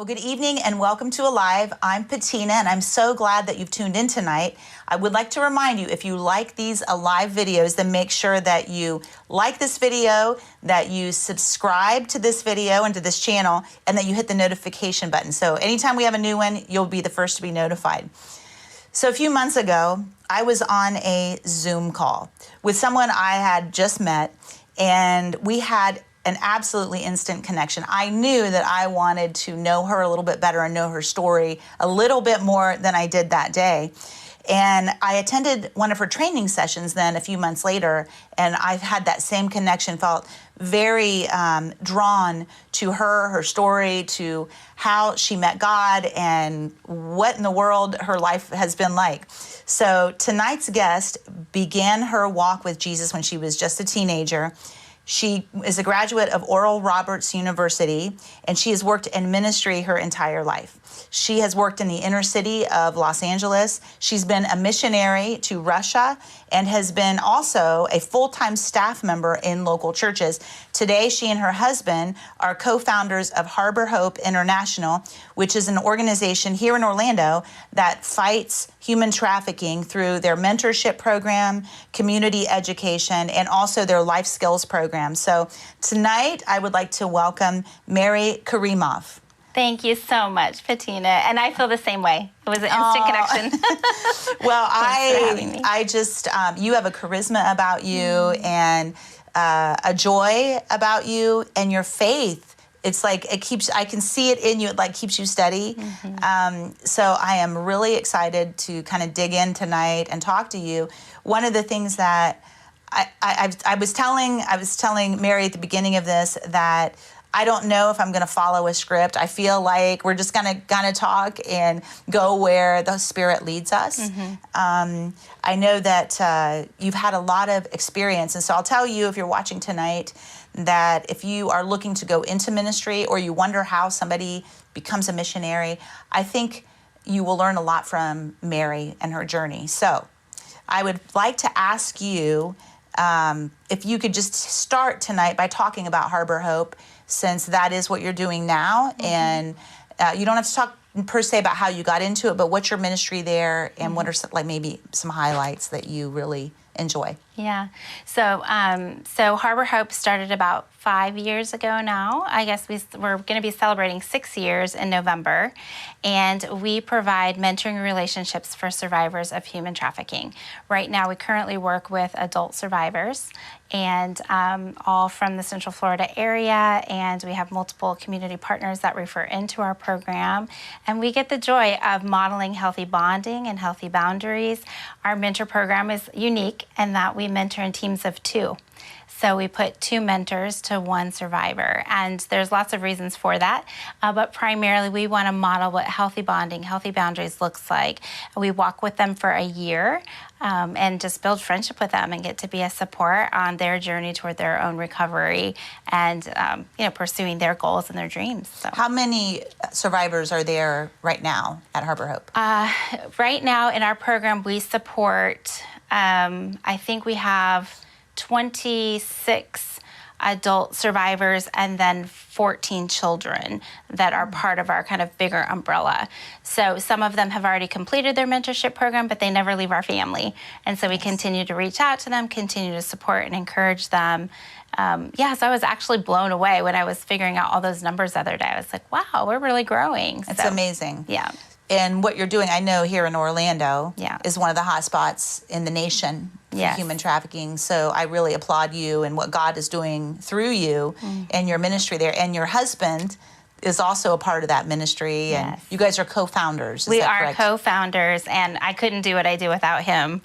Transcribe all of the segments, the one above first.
Well, good evening and welcome to Alive. I'm Patina and I'm so glad that you've tuned in tonight. I would like to remind you, if you like these Alive videos, then make sure that you like this video, that you subscribe to this video and to this channel, and that you hit the notification button. So anytime we have a new one, you'll be the first to be notified. So a few months ago, I was on a Zoom call with someone I had just met, and we had an absolutely instant connection. I knew that I wanted to know her a little bit better and know her story a little bit more than I did that day. And I attended one of her training sessions then a few months later, and I've had that same connection, felt very drawn to her story, to how she met God and what in the world her life has been like. So tonight's guest began her walk with Jesus when she was just a teenager. She is a graduate of Oral Roberts University, and she has worked in ministry her entire life. She has worked in the inner city of Los Angeles. She's been a missionary to Russia and has been also a full-time staff member in local churches. Today, she and her husband are co-founders of Harbour Hope International, which is an organization here in Orlando that fights human trafficking through their mentorship program, community education, and also their life skills program. So tonight, I would like to welcome Merrie Karimov. Thank you so much, Patina. And I feel the same way. It was an instant connection. Well, I just, you have a charisma about you and a joy about you, and your faith. It's like I can see it in you. It like keeps you steady. So I am really excited to kind of dig in tonight and talk to you. One of the things that I was telling Merrie at the beginning of this that I don't know if I'm going to follow a script. I feel like we're just going to talk and go where the Spirit leads us. I know that you've had a lot of experience, and so I'll tell you, if you're watching tonight, that if you are looking to go into ministry or you wonder how somebody becomes a missionary, I think you will learn a lot from Merrie and her journey. So I would like to ask you if you could just start tonight by talking about Harbour Hope, since that is what you're doing now. And you don't have to talk per se about how you got into it, but what's your ministry there, and what are like maybe some highlights that you really enjoy? Yeah. So Harbour Hope started about 5 years ago now. I guess we're going to be celebrating 6 years in November. And we provide mentoring relationships for survivors of human trafficking. Right now, we currently work with adult survivors, and all from the Central Florida area. And we have multiple community partners that refer into our program. And we get the joy of modeling healthy bonding and healthy boundaries. Our mentor program is unique in that we mentor in teams of 2. So we put 2 mentors to 1 survivor, and there's lots of reasons for that, but primarily we want to model what healthy bonding, healthy boundaries looks like. We walk with them for a year and just build friendship with them and get to be a support on their journey toward their own recovery and pursuing their goals and their dreams. So. How many survivors are there right now at Harbour Hope? Right now in our program, we support, I think we have 26 adult survivors and then 14 children that are part of our kind of bigger umbrella. So some of them have already completed their mentorship program, but they never leave our family. And so we continue to reach out to them, continue to support and encourage them. So I was actually blown away when I was figuring out all those numbers the other day. I was like, wow, we're really growing. It's amazing. Yeah. And what you're doing, I know here in Orlando, is one of the hot spots in the nation for human trafficking. So I really applaud you and what God is doing through you and your ministry there. And your husband is also a part of that ministry. And you guys are co-founders. We are co-founders, and I couldn't do what I do without him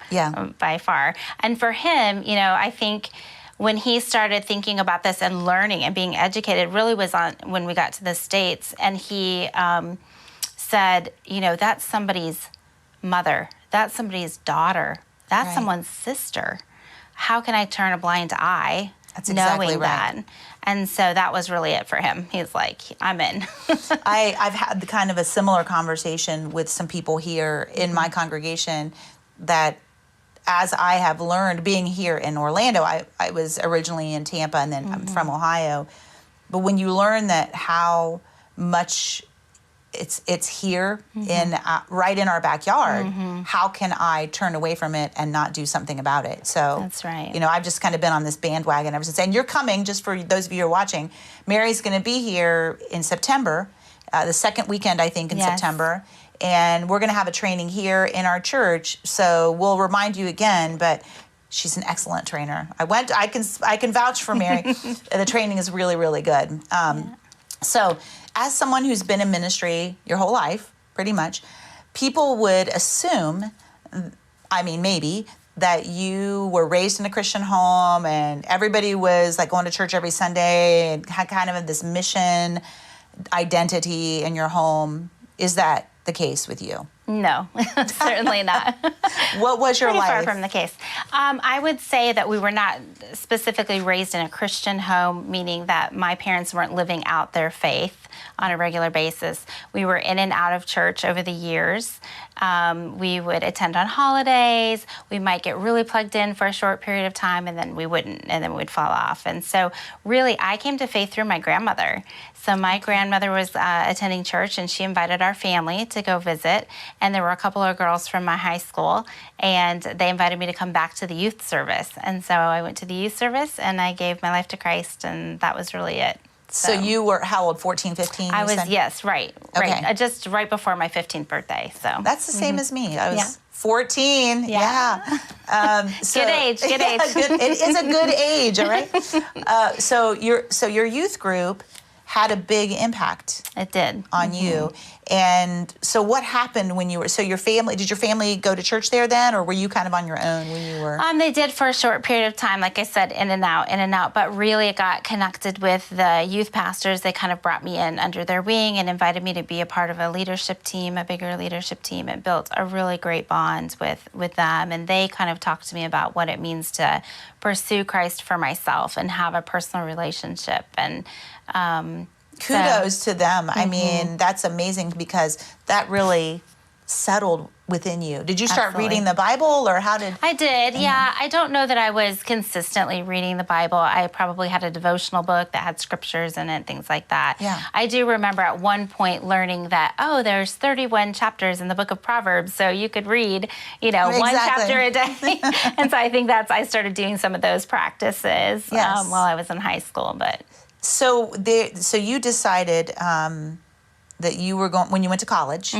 by far. And for him, I think when he started thinking about this and learning and being educated, really was on when we got to the States, and he said, that's somebody's mother, that's somebody's daughter, that's someone's sister. How can I turn a blind eye knowing that? And so that was really it for him. He's like, I'm in. I've had kind of a similar conversation with some people here in my congregation that, as I have learned being here in Orlando, I was originally in Tampa and then I'm from Ohio. But when you learn that how much it's here in right in our backyard. How can I turn away from it and not do something about it? So That's right. You know, I've just kind of been on this bandwagon ever since. And you're coming, just for those of you who are watching, Merrie's going to be here in September, the second weekend, I think, in September. And we're going to have a training here in our church. So we'll remind you again, but she's an excellent trainer. I can vouch for Merrie. The training is really, really good. So as someone who's been in ministry your whole life, pretty much, people would assume, I mean, maybe, that you were raised in a Christian home and everybody was like going to church every Sunday and had kind of this mission identity in your home. Is that the case with you? No, certainly not. What was your Pretty life? far from the case. I would say that we were not specifically raised in a Christian home, meaning that my parents weren't living out their faith on a regular basis. We were in and out of church over the years. We would attend on holidays. We might get really plugged in for a short period of time, and then we wouldn't, and then we'd fall off. And so really, I came to faith through my grandmother. So my grandmother was attending church, and she invited our family to go visit. And there were a couple of girls from my high school, and they invited me to come back to the youth service. And so I went to the youth service, and I gave my life to Christ, and that was really it. So you were how old? 14, 15? I was, yes, right. Just right before my 15th birthday. So that's the same as me. I was 14. Yeah. Good age. It is a good age. All right. So your youth group had a big impact. It did. On you. And so what happened when you were, did your family go to church there then, or were you kind of on your own when you were? They did for a short period of time, like I said, in and out. But really it got connected with the youth pastors. They kind of brought me in under their wing and invited me to be a part of a leadership team, a bigger leadership team, and built a really great bond with them. And they kind of talked to me about what it means to pursue Christ for myself and have a personal relationship. And kudos to them. I mean, that's amazing because that really settled within you. Did you start reading the Bible, or how did? I did, yeah. I don't know that I was consistently reading the Bible. I probably had a devotional book that had scriptures in it, things like that. Yeah. I do remember at one point learning that, there's 31 chapters in the book of Proverbs, so you could read, one chapter a day. And so I think I started doing some of those practices while I was in high school, but. So you decided that you were going, when you went to college,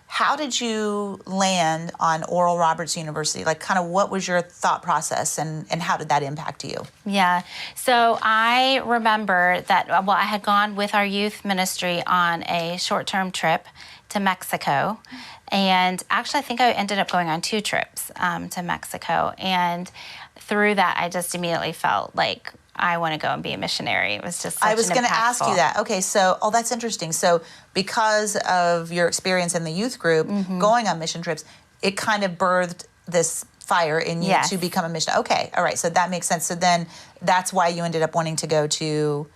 how did you land on Oral Roberts University? Like, kind of what was your thought process, and how did that impact you? Yeah. So I remember that, I had gone with our youth ministry on a short-term trip to Mexico. And actually, I think I ended up going on 2 trips to Mexico. And through that, I just immediately felt like I want to go and be a missionary. It was just such I was going to ask you that. Okay, so, that's interesting. So because of your experience in the youth group, going on mission trips, it kind of birthed this fire in you to become a missionary. Okay, all right, so that makes sense. So then that's why you ended up wanting to go to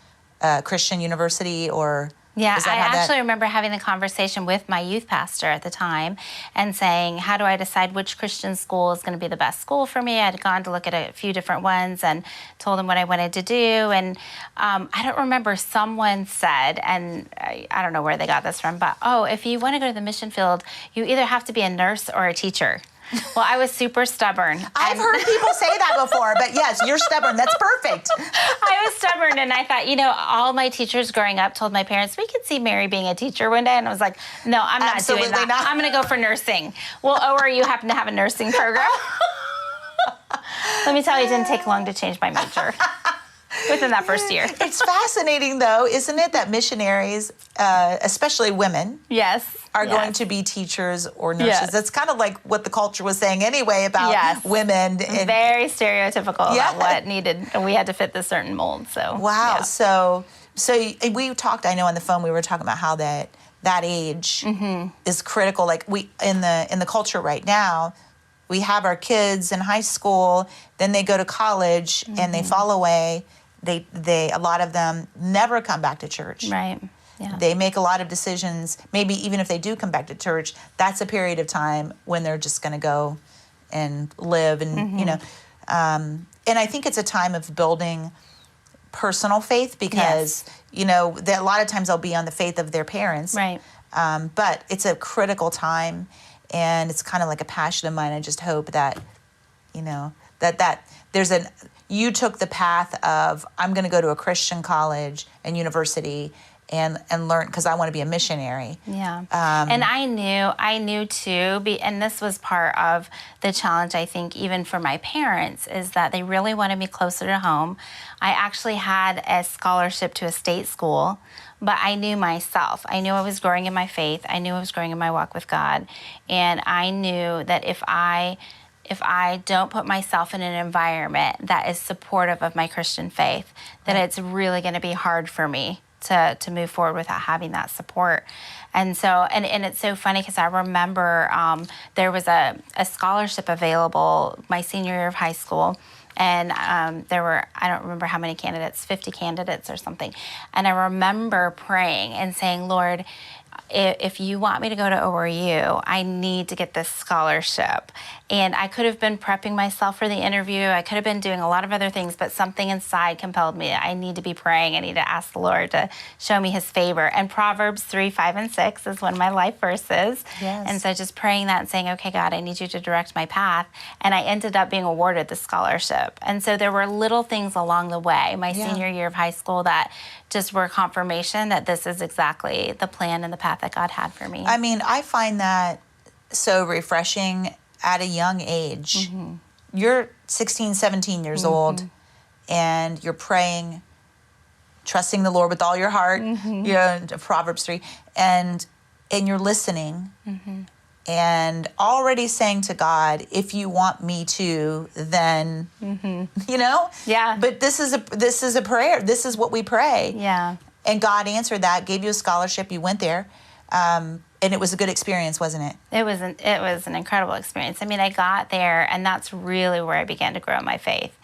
Christian university, or... Yeah, I actually remember having the conversation with my youth pastor at the time and saying, how do I decide which Christian school is going to be the best school for me? I had gone to look at a few different ones and told him what I wanted to do. And I don't remember, someone said, and I don't know where they got this from, but, if you want to go to the mission field, you either have to be a nurse or a teacher. Well, I was super stubborn. I've heard people say that before, but yes, you're stubborn. That's perfect. I was stubborn, and I thought, all my teachers growing up told my parents, we could see Merrie being a teacher one day, and I was like, no, I'm not doing that. Not. I'm going to go for nursing. Well, or you happen to have a nursing program. Let me tell you, it didn't take long to change my major within that first year. It's fascinating, though, isn't it, that missionaries, especially women, are going to be teachers or nurses. Yes. That's kind of like what the culture was saying anyway about women. Very stereotypical about what needed. We had to fit the certain mold. So wow. Yeah. So we talked. I know on the phone we were talking about how that age is critical. Like we in the culture right now, we have our kids in high school, then they go to college and they fall away. They a lot of them never come back to church. Right. Yeah. They make a lot of decisions. Maybe even if they do come back to church, that's a period of time when they're just going to go and live, and and I think it's a time of building personal faith because a lot of times they'll be on the faith of their parents, right? But it's a critical time, and it's kind of like a passion of mine. I just hope that, that there's you took the path of, I'm going to go to a Christian college and university and learn, because I want to be a missionary. Yeah. And I knew too, and this was part of the challenge, I think, even for my parents, is that they really wanted me closer to home. I actually had a scholarship to a state school, but I knew myself. I knew I was growing in my faith. I knew I was growing in my walk with God. And I knew that if I don't put myself in an environment that is supportive of my Christian faith, that it's really going to be hard for me to move forward without having that support. And so, and it's so funny because I remember there was a scholarship available my senior year of high school, and there were, I don't remember how many candidates, 50 candidates or something. And I remember praying and saying, Lord, if you want me to go to ORU, I need to get this scholarship. And I could have been prepping myself for the interview. I could have been doing a lot of other things, but something inside compelled me. I need to be praying. I need to ask the Lord to show me his favor. And Proverbs 3, 5, and 6 is one of my life verses. Yes. And so just praying that and saying, okay, God, I need you to direct my path. And I ended up being awarded the scholarship. And so there were little things along the way, my senior year of high school, that just were confirmation that this is exactly the plan and the path that God had for me. I mean, I find that so refreshing at a young age. Mm-hmm. You're 16, 17 years old, and you're praying, trusting the Lord with all your heart, Proverbs 3, and you're listening, and already saying to God, if you want me to, then, Yeah. But this is a prayer. This is what we pray. Yeah. And God answered that, gave you a scholarship, you went there. And it was a good experience, wasn't it? It was an incredible experience. I mean, I got there, and that's really where I began to grow my faith,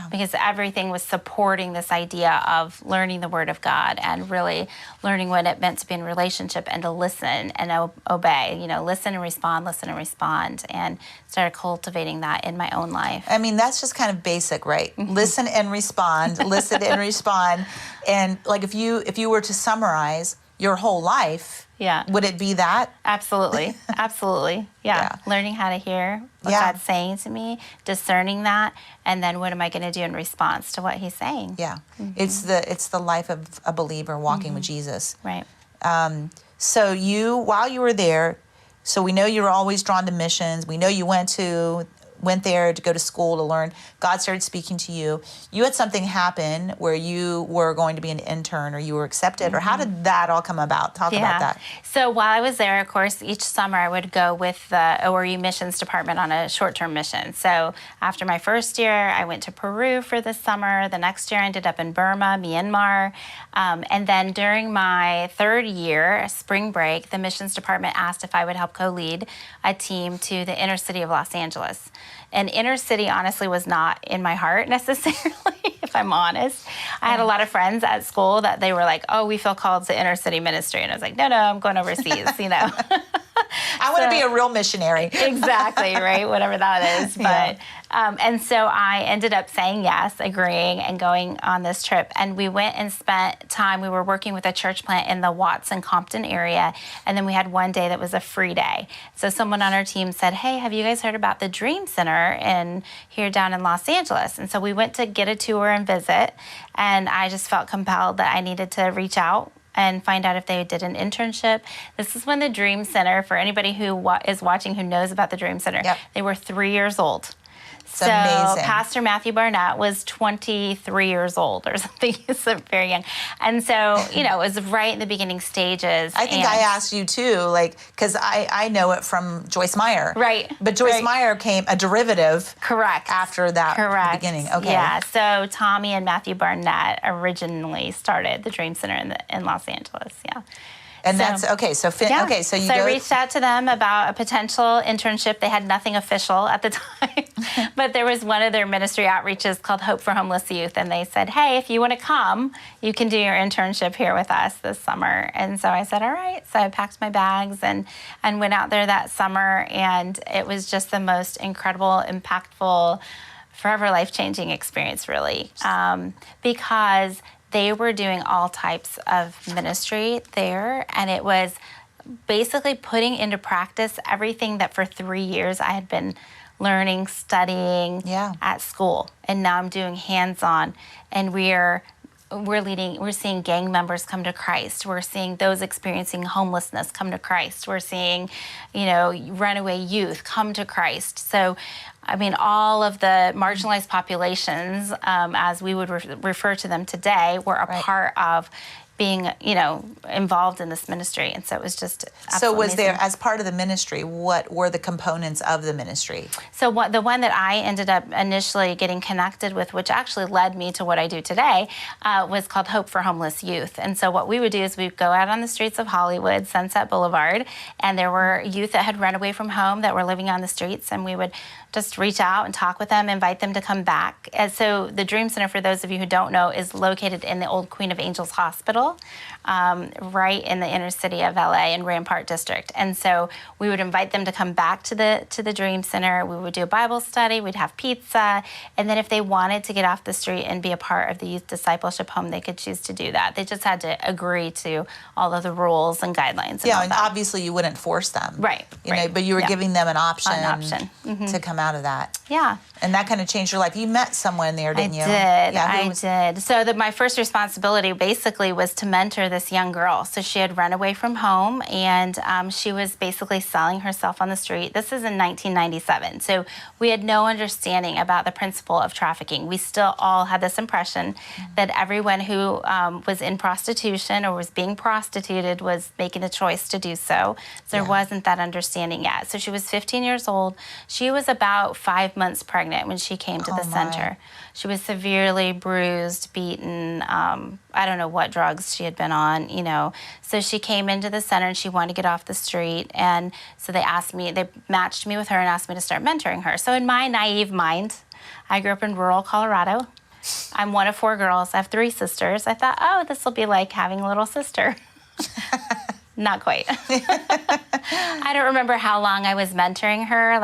because everything was supporting this idea of learning the Word of God and really learning what it meant to be in relationship and to listen and obey. Listen and respond, and started cultivating that in my own life. I mean, that's just kind of basic, right? Listen and respond. Listen and respond. And like, if you were to summarize your whole life, would it be that? Absolutely. Absolutely. Yeah. Learning how to hear what God's saying to me, discerning that, and then what am I going to do in response to what he's saying? Yeah. It's the life of a believer walking with Jesus. Right. So while you were there, so we know you were always drawn to missions. We know you went there to go to school to learn. God started speaking to you. You had something happen where you were going to be an intern, or you were accepted, or how did that all come about? Talk about that. So while I was there, of course, each summer I would go with the ORU missions department on a short-term mission. So after my first year, I went to Peru for the summer. The next year I ended up in Burma, Myanmar. And then during my third year, spring break, the missions department asked if I would help co-lead a team to the inner city of Los Angeles. And inner city, honestly, was not in my heart necessarily, if I'm honest. I had a lot of friends at school that they were like, oh, we feel called to inner city ministry. And I was like, no, I'm going overseas, I want to be a real missionary. Exactly, right? Whatever that is. But and so I ended up saying yes, agreeing, and going on this trip. And we went and spent time. We were working with a church plant in the Watson, Compton area. And then we had one day that was a free day. So someone on our team said, hey, have you guys heard about the Dream Center here down in Los Angeles? And so we went to get a tour and visit. And I just felt compelled that I needed to reach out and find out if they did an internship. This is when the Dream Center, for anybody who is watching who knows about the Dream Center, they were 3 years old. So amazing. Pastor Matthew Barnett was 23 years old or something. He's very young. And so, it was right in the beginning stages. I think I asked you too, because I know it from Joyce Meyer. Right. But Joyce Meyer came a derivative. Correct. After that the beginning. Okay. Yeah. So Tommy and Matthew Barnett originally started the Dream Center in Los Angeles. Yeah. And that's okay. So I reached out to them about a potential internship. They had nothing official at the time, but there was one of their ministry outreaches called Hope for Homeless Youth, and they said, "Hey, if you want to come, you can do your internship here with us this summer." And so I said, "All right." So I packed my bags and went out there that summer, and it was just the most incredible, impactful, forever life-changing experience, really, because they were doing all types of ministry there, and it was basically putting into practice everything that for 3 years I had been learning, studying at school. And now I'm doing hands-on, and we're seeing gang members come to Christ. We're seeing those experiencing homelessness come to Christ. We're seeing, runaway youth come to Christ. So, I mean, all of the marginalized populations, as we would refer to them today, were a part of being, involved in this ministry. And so it was just So was amazing. there, as part of the ministry, what were the components of the ministry? So the one that I ended up initially getting connected with, which actually led me to what I do today, was called Hope for Homeless Youth. And so what we would do is we'd go out on the streets of Hollywood, Sunset Boulevard, and there were youth that had run away from home that were living on the streets, and we would just reach out and talk with them, invite them to come back. And so the Dream Center, for those of you who don't know, is located in the old Queen of Angels Hospital, right in the inner city of LA in Rampart District. And so we would invite them to come back to the Dream Center. We would do a Bible study, we'd have pizza, and then if they wanted to get off the street and be a part of the youth discipleship home, they could choose to do that. They just had to agree to all of the rules and guidelines. And obviously you wouldn't force them. Right. But you were giving them an option, Mm-hmm. to come out of that. Yeah. And that kind of changed your life. You met someone there, didn't you? I did. So my first responsibility basically was to mentor this young girl. So she had run away from home, and she was basically selling herself on the street. This is in 1997. So we had no understanding about the principle of trafficking. We still all had this impression that everyone who was in prostitution or was being prostituted was making the choice to do so. So there wasn't that understanding yet. So she was 15 years old. She was about 5 months pregnant when she came to the center. She was severely bruised, beaten. I don't know what drugs she had been on, So she came into the center and she wanted to get off the street. And so they matched me with her and asked me to start mentoring her. So in my naive mind, I grew up in rural Colorado. I'm one of 4 girls. I have 3 sisters. I thought, this will be like having a little sister. Not quite. I don't remember how long I was mentoring her,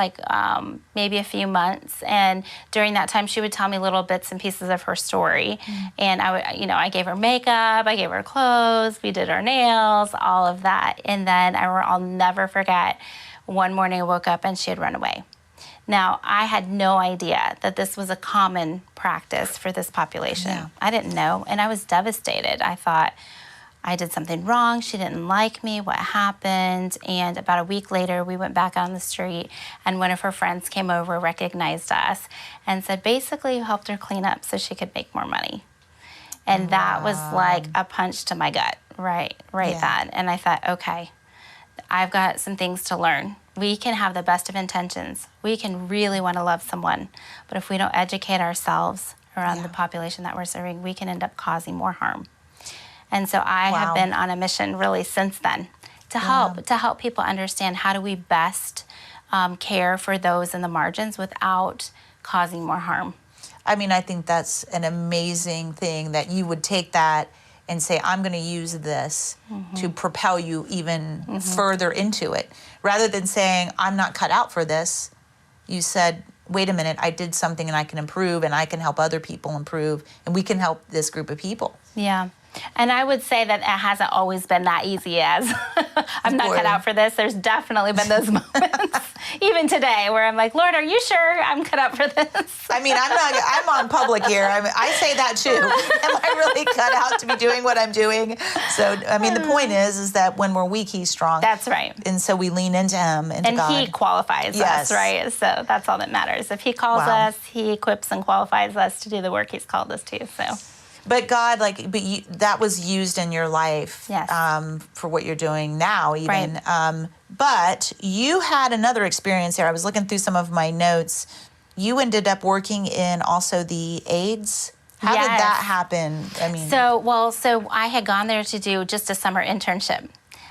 maybe a few months. And during that time, she would tell me little bits and pieces of her story. And I gave her makeup, I gave her clothes, we did her nails, all of that. And then I'll never forget, one morning I woke up and she had run away. Now, I had no idea that this was a common practice for this population. Yeah. I didn't know, and I was devastated. I thought, I did something wrong, she didn't like me, what happened? And about a week later, we went back on the street, and one of her friends came over, recognized us, and said, basically, you helped her clean up so she could make more money. And that was like a punch to my gut, right then. And I thought, okay, I've got some things to learn. We can have the best of intentions. We can really want to love someone, but if we don't educate ourselves around the population that we're serving, we can end up causing more harm. And so I have been on a mission really since then to help people understand how do we best care for those in the margins without causing more harm. I mean, I think that's an amazing thing that you would take that and say, I'm going to use this to propel you even further into it. Rather than saying, I'm not cut out for this, you said, wait a minute, I did something and I can improve and I can help other people improve and we can help this group of people. Yeah. And I would say that it hasn't always been that easy as I'm not cut out for this. There's definitely been those moments, even today, where I'm like, Lord, are you sure I'm cut out for this? I mean, I'm on public here. I say that too. Am I really cut out to be doing what I'm doing? So, I mean, the point is that when we're weak, he's strong. That's right. And so we lean into him, into and God. He qualifies us, right? So that's all that matters. If He calls us, He equips and qualifies us to do the work He's called us to, so... But God, that was used in your life for what you're doing now, even. Right. But you had another experience there. I was looking through some of my notes. You ended up working in also the AIDS. How did that happen? I mean, so I had gone there to do just a summer internship.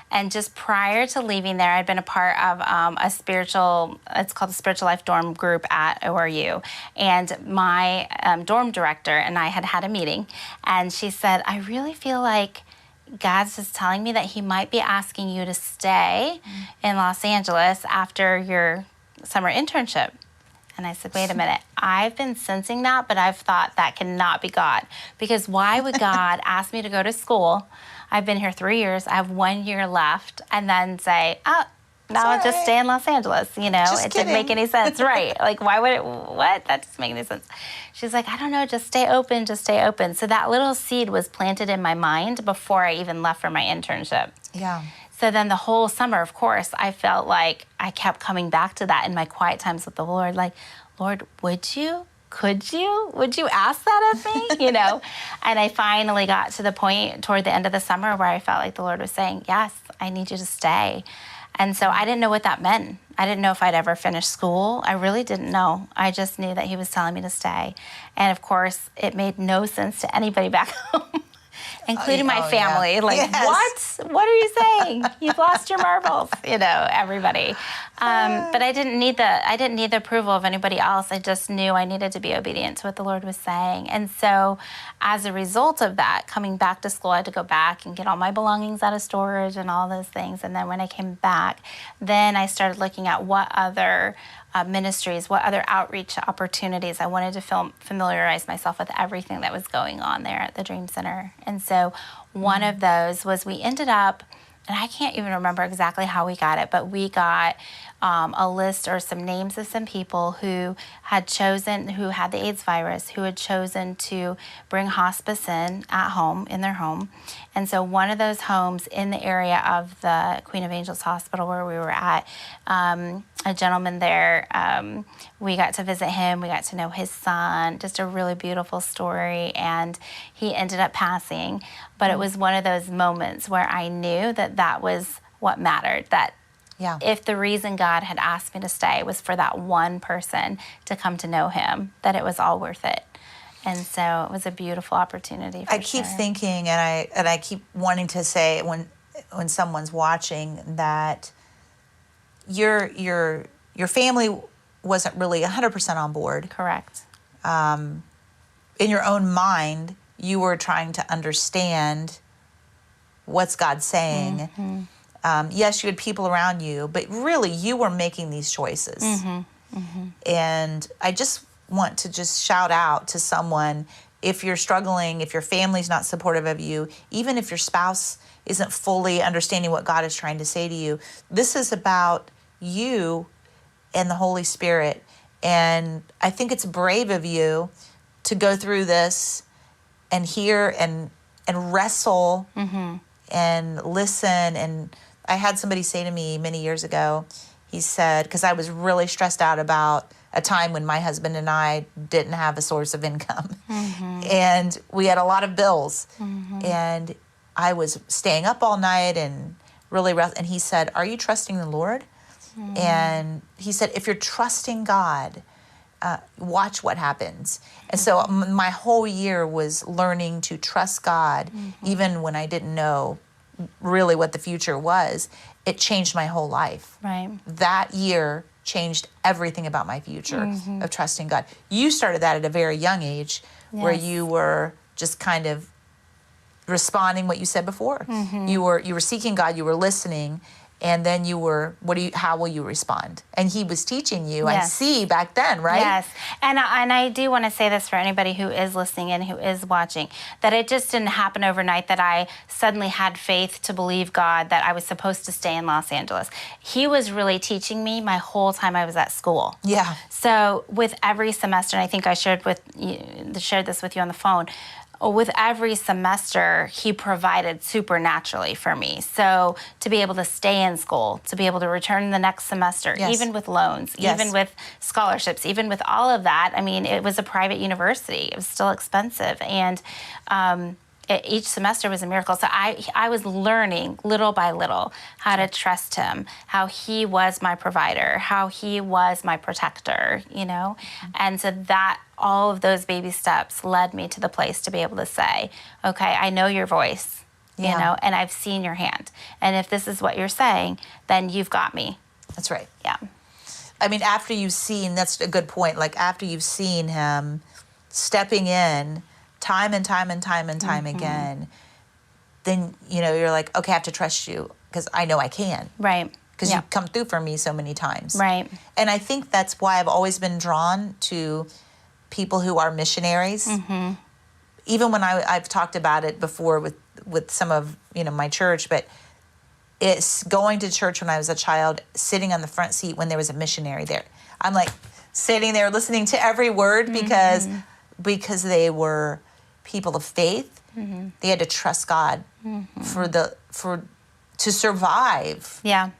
And just prior to leaving there, I'd been a part of it's called the Spiritual Life Dorm Group at ORU. And my dorm director and I had a meeting, and she said, I really feel like God's just telling me that He might be asking you to stay in Los Angeles after your summer internship. And I said, wait a minute, I've been sensing that, but I've thought that cannot be God. Because why would God ask me to go to school I've been here 3 years. I have 1 year left, and then say, oh, now I'll just stay in Los Angeles. You know, Just it didn't make any sense, right? Like, why would it? What? That doesn't make any sense. She's like, I don't know. Just stay open. Just stay open. So that little seed was planted in my mind before I even left for my internship. Yeah. So then the whole summer, of course, I felt like I kept coming back to that in my quiet times with the Lord. Like, Lord, would you? Could you? Would you ask that of me? You know? And I finally got to the point toward the end of the summer where I felt like the Lord was saying, yes, I need you to stay. And so I didn't know what that meant. I didn't know if I'd ever finish school. I really didn't know. I just knew that he was telling me to stay. And of course, it made no sense to anybody back home, including my family. Yeah. Like, Yes. what? What are you saying? You've lost your marbles, you know, everybody. But I didn't need the approval of anybody else. I just knew I needed to be obedient to what the Lord was saying. And so as a result of that, coming back to school, I had to go back and get all my belongings out of storage and all those things. And then when I came back, then I started looking at what other ministries, what other outreach opportunities. I wanted to familiarize myself with everything that was going on there at the Dream Center. And so one of those was we ended up, and I can't even remember exactly how we got it, but we got a list or some names of some people who had the AIDS virus, who had chosen to bring hospice in at home, in their home. And so one of those homes in the area of the Queen of Angels Hospital where we were at, a gentleman there, we got to visit him, we got to know his son, just a really beautiful story, and he ended up passing. But it was one of those moments where I knew that that was what mattered, that if the reason God had asked me to stay was for that one person to come to know him, that it was all worth it. And so it was a beautiful opportunity for I keep thinking, and I keep wanting to say when someone's watching that your family wasn't really 100% on board. Correct. In your own mind, you were trying to understand what's God saying. Mm-hmm. Yes, you had people around you, but really you were making these choices. Mm-hmm. Mm-hmm. And I just want to shout out to someone, if you're struggling, if your family's not supportive of you, even if your spouse isn't fully understanding what God is trying to say to you, this is about you and the Holy Spirit. And I think it's brave of you to go through this and hear and wrestle and listen. And I had somebody say to me many years ago, he said, because I was really stressed out about a time when my husband and I didn't have a source of income. And we had a lot of bills. And I was staying up all night and really and he said, are you trusting the Lord? And he said, if you're trusting God, watch what happens. And so my whole year was learning to trust God, even when I didn't know really what the future was. It changed my whole life. Right. That year changed everything about my future of trusting God. You started that at a very young age, where you were just kind of responding what you said before. You were seeking God, you were listening, and then you were, how will you respond? And he was teaching you, I see, back then, right? Yes. And I do want to say this for anybody who is listening and who is watching, that it just didn't happen overnight that I suddenly had faith to believe God that I was supposed to stay in Los Angeles. He was really teaching me my whole time I was at school. Yeah. So with every semester, and I think I shared this with you on the phone, with every semester, he provided supernaturally for me. So to be able to stay in school, to be able to return the next semester, even with loans, even with scholarships, even with all of that. I mean, it was a private university. It was still expensive. And each semester was a miracle. So I was learning little by little how to trust him, how he was my provider, how he was my protector, you know? And so that all of those baby steps led me to the place to be able to say, okay, I know your voice, you know, and I've seen your hand. And if this is what you're saying, then you've got me. That's right. Yeah. I mean, after you've seen, that's a good point, like after you've seen him stepping in time and time and time and time again, then, you know, you're like, okay, I have to trust you because I know I can. Right. Because you've come through for me so many times. Right. And I think that's why I've always been drawn to people who are missionaries. Even when I've talked about it before with with some of, my church, but it's going to church when I was a child, sitting on the front seat when there was a missionary there. I'm like sitting there listening to every word because they were people of faith. They had to trust God to survive. Yeah.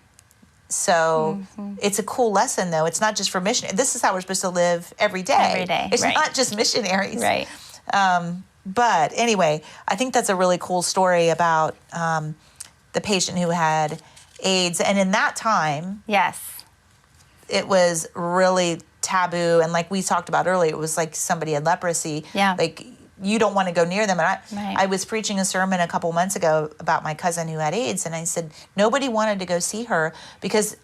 So it's a cool lesson, though. It's not just for missionaries. This is how we're supposed to live every day. Every day, It's right. not just missionaries. Right. But anyway, I think that's a really cool story about the patient who had AIDS. And in that time, Yes. it was really taboo. And like we talked about earlier, it was like somebody had leprosy. Yeah. Like, you don't want to go near them. And Right. I was preaching a sermon a couple months ago about my cousin who had AIDS, and I said nobody wanted to go see her because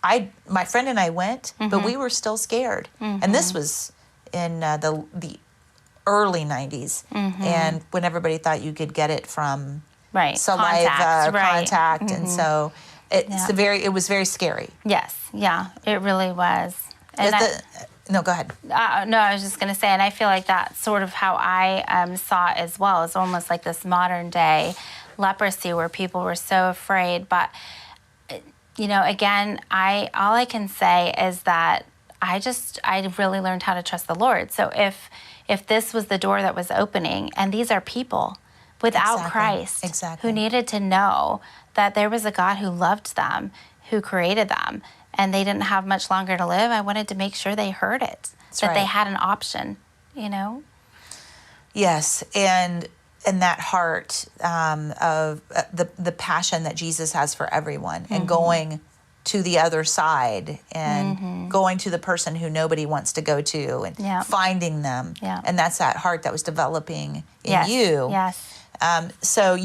my friend and I went, but we were still scared. And this was in the early 90s, and when everybody thought you could get it from Right. saliva or Right. contact, and so it was very scary. Yes. Yeah. It really was. And No, go ahead. no, I was just going to say, and I feel like that's sort of how I saw it as well. It's almost like this modern day leprosy where people were so afraid. But, again, all I can say is that I really learned how to trust the Lord. So if this was the door that was opening, and these are people without Christ who needed to know that there was a God who loved them, who created them, and they didn't have much longer to live, I wanted to make sure they heard it, that they had an option, Yes, and that heart of the passion that Jesus has for everyone, and going to the other side, and going to the person who nobody wants to go to, and finding them, and that's that heart that was developing in you. Yes. So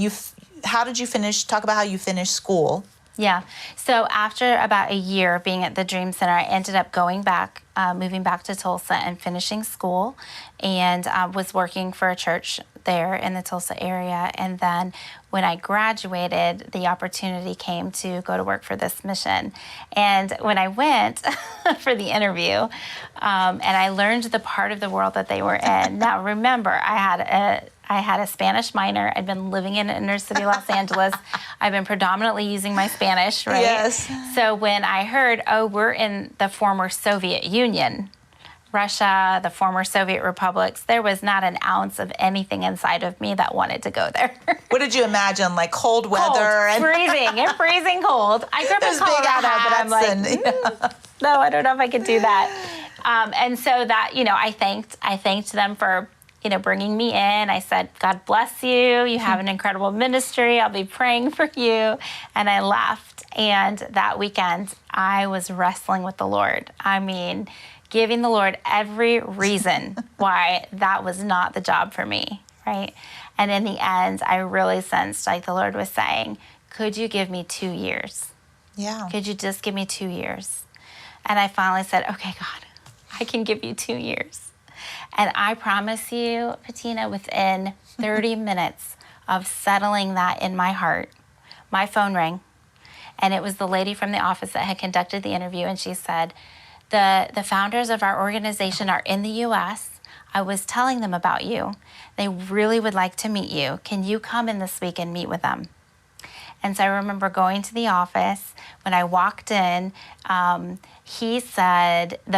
how did you finish? Talk about how you finished school. Yeah. So after about a year of being at the Dream Center, I ended up going back, moving back to Tulsa and finishing school, and was working for a church there in the Tulsa area. And then when I graduated, the opportunity came to go to work for this mission. And when I went for the interview, and I learned the part of the world that they were in. Now, remember, I had a Spanish minor. I'd been living in inner city Los Angeles. I've been predominantly using my Spanish, right? Yes. So when I heard, we're in the former Soviet Union, Russia, the former Soviet republics, there was not an ounce of anything inside of me that wanted to go there. What did you imagine? Like cold weather? Cold, freezing cold. I grew up in Colorado, but I'm like, no, I don't know if I could do that. And so that, I thanked them for bringing me in. I said, God bless you. You have an incredible ministry. I'll be praying for you. And I left. And that weekend, I was wrestling with the Lord. I mean, giving the Lord every reason why that was not the job for me, right? And in the end, I really sensed like the Lord was saying, could you give me 2 years? Yeah. Could you just give me 2 years? And I finally said, okay, God, I can give you 2 years. And I promise you, Patina, within 30 minutes of settling that in my heart, my phone rang. And it was the lady from the office that had conducted the interview. And she said, the founders of our organization are in the U.S. I was telling them about you. They really would like to meet you. Can you come in this week and meet with them? And so I remember going to the office. When I walked in, the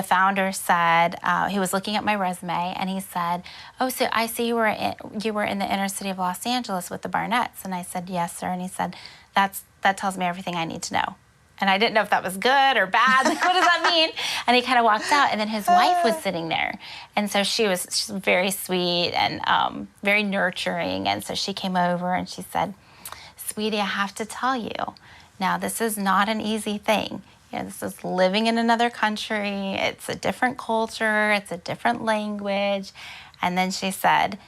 founder said, he was looking at my resume, and he said, oh, so I see you were in the inner city of Los Angeles with the Barnetts. And I said, yes, sir. And he said, that tells me everything I need to know. And I didn't know if that was good or bad. Like, what does that mean? And he kind of walked out, and then his wife was sitting there. And so she's very sweet and very nurturing. And so she came over and she said, sweetie, I have to tell you, now this is not an easy thing. This is living in another country. It's a different culture. It's a different language. And then she said,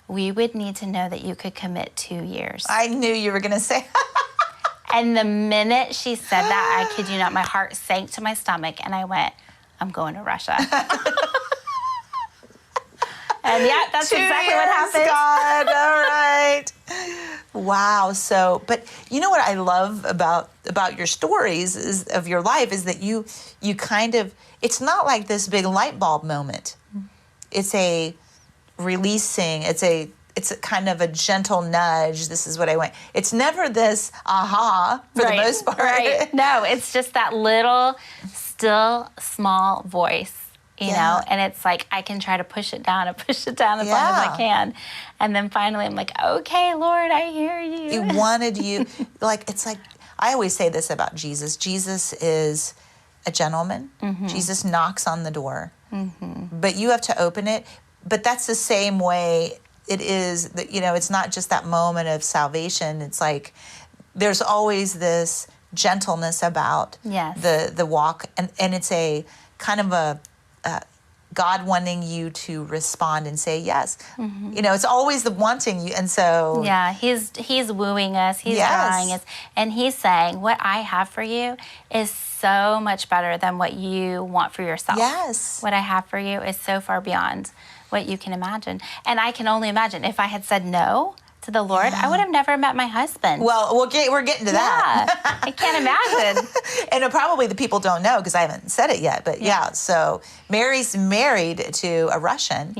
we would need to know that you could commit 2 years. I knew you were going to say. And the minute she said that, I kid you not, my heart sank to my stomach, and I went, I'm going to Russia. And yeah, that's exactly what happened. God, all right. Wow. So, but you know what I love about your stories of your life is that you kind of, it's not like this big light bulb moment. It's a releasing. It's it's a kind of a gentle nudge. This is what I want. It's never this aha for the most part. Right. No, it's just that little, still, small voice. You know, and it's like I can try to push it down and push it down as long as I can. And then finally I'm like, okay, Lord, I hear you. He wanted you, like, it's like, I always say this about Jesus. Jesus is a gentleman. Jesus knocks on the door, but you have to open it. But that's the same way it is, that, you know, it's not just that moment of salvation. It's like there's always this gentleness about the walk. And it's a kind of a God wanting you to respond and say yes. You know, it's always the wanting you, and so he's wooing us, he's drawing us, and he's saying, what I have for you is so much better than what you want for yourself. What I have for you is so far beyond what you can imagine. And I can only imagine if I had said no to the Lord, I would have never met my husband. Well, we're getting to that. I can't imagine. And probably the people don't know because I haven't said it yet. But so Merrie's married to a Russian.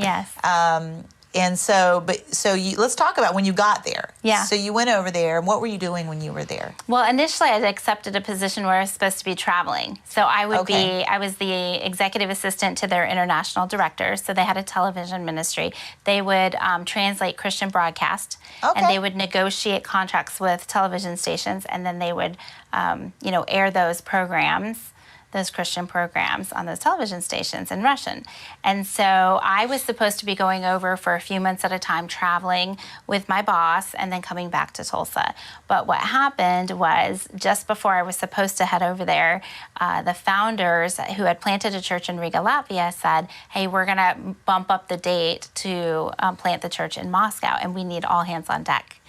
And so, let's talk about when you got there. So you went over there, and what were you doing when you were there? Well, initially I accepted a position where I was supposed to be traveling. So I was the executive assistant to their international director. So they had a television ministry. They would translate Christian broadcast, and they would negotiate contracts with television stations, and then they would, air those programs, those Christian programs on those television stations in Russian. And so I was supposed to be going over for a few months at a time, traveling with my boss and then coming back to Tulsa. But what happened was just before I was supposed to head over there, the founders who had planted a church in Riga, Latvia said, hey, we're gonna bump up the date to plant the church in Moscow, and we need all hands on deck.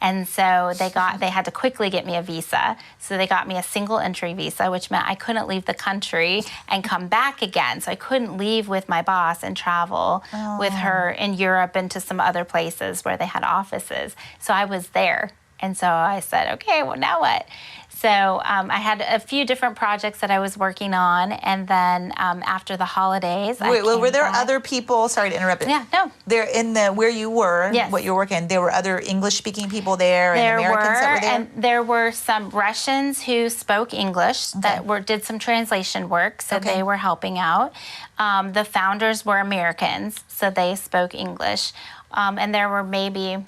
And so they had to quickly get me a visa. So they got me a single entry visa, which meant I couldn't leave the country and come back again. So I couldn't leave with my boss and travel with her in Europe and to some other places where they had offices. So I was there. And so I said, okay, well, now what? So I had a few different projects that I was working on, and then after the holidays, were there other people? Sorry to interrupt. Yeah, no. There in where you were, what you were working. There were other English-speaking people there, and Americans that were there. And there were some Russians who spoke English that did some translation work, so they were helping out. The founders were Americans, so they spoke English, and there were maybe,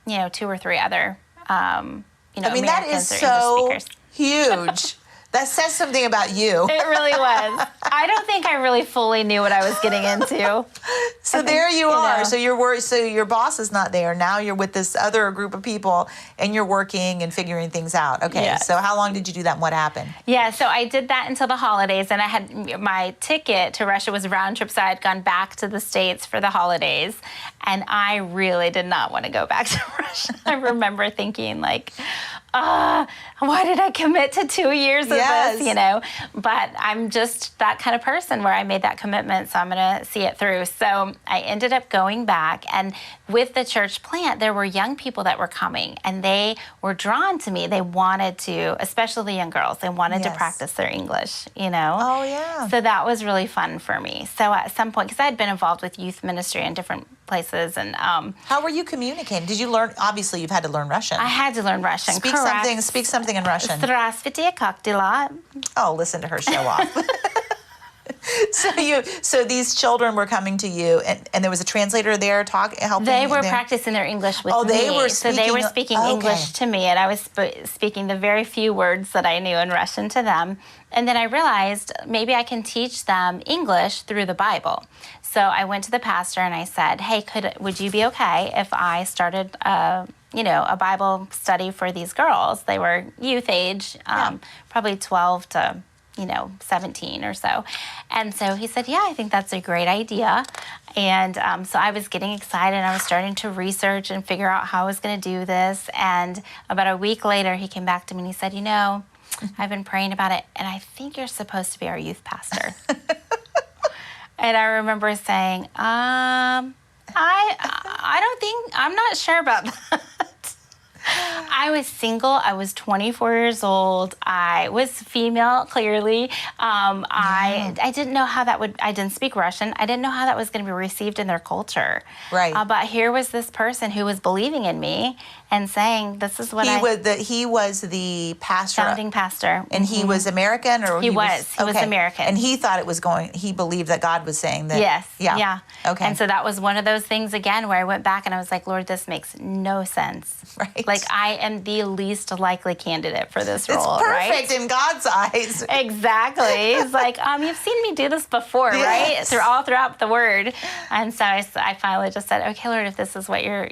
2 or 3 other. That is so huge. That says something about you. It really was. I don't think I really fully knew what I was getting into. So there you are. So you're worried. So your boss is not there. Now you're with this other group of people, and you're working and figuring things out. Okay. So how long did you do that, and what happened? Yeah. So I did that until the holidays, and I had my ticket to Russia was round trip. So I had gone back to the States for the holidays, and I really did not want to go back to Russia. I remember thinking like, why did I commit to 2 years of this, But I'm just that kind of person where I made that commitment, so I'm going to see it through. So I ended up going back, and with the church plant, there were young people that were coming, and they were drawn to me. They wanted to, especially the young girls, they wanted to practice their English, Oh, yeah. So that was really fun for me. So at some point, because I had been involved with youth ministry in different places, and how were you communicating? Did you learn? Obviously, you've had to learn Russian. I had to learn Russian. Speak something in Russian. Здравствуйте, как дела? Oh, listen to her show off. So these children were coming to you, and there was a translator there helping. They were practicing their English with me. So they were speaking English to me, and I was speaking the very few words that I knew in Russian to them. And then I realized maybe I can teach them English through the Bible. So I went to the pastor and I said, hey, would you be okay if I started a Bible study for these girls? They were youth age, probably 12 to 17 or so. And so he said, yeah, I think that's a great idea. And so I was getting excited. I was starting to research and figure out how I was going to do this. And about a week later, he came back to me and he said, I've been praying about it, and I think you're supposed to be our youth pastor. And I remember saying, I don't think, I'm not sure about that. I was single. I was 24 years old. I was female, clearly. I didn't know how that would, I didn't speak Russian. I didn't know how that was going to be received in their culture. Right. But here was this person who was believing in me and saying, this is what he was the pastor. Founding pastor. And he was American, or He was American. And he thought it was he believed that God was saying that. Yes. Yeah. Yeah. Okay. And so that was one of those things again where I went back and I was like, Lord, this makes no sense. Right. Like, I am the least likely candidate for this role. It's perfect in God's eyes. Exactly. He's like, you've seen me do this before, right? Throughout the Word. And so I finally just said, okay, Lord, if this is what you're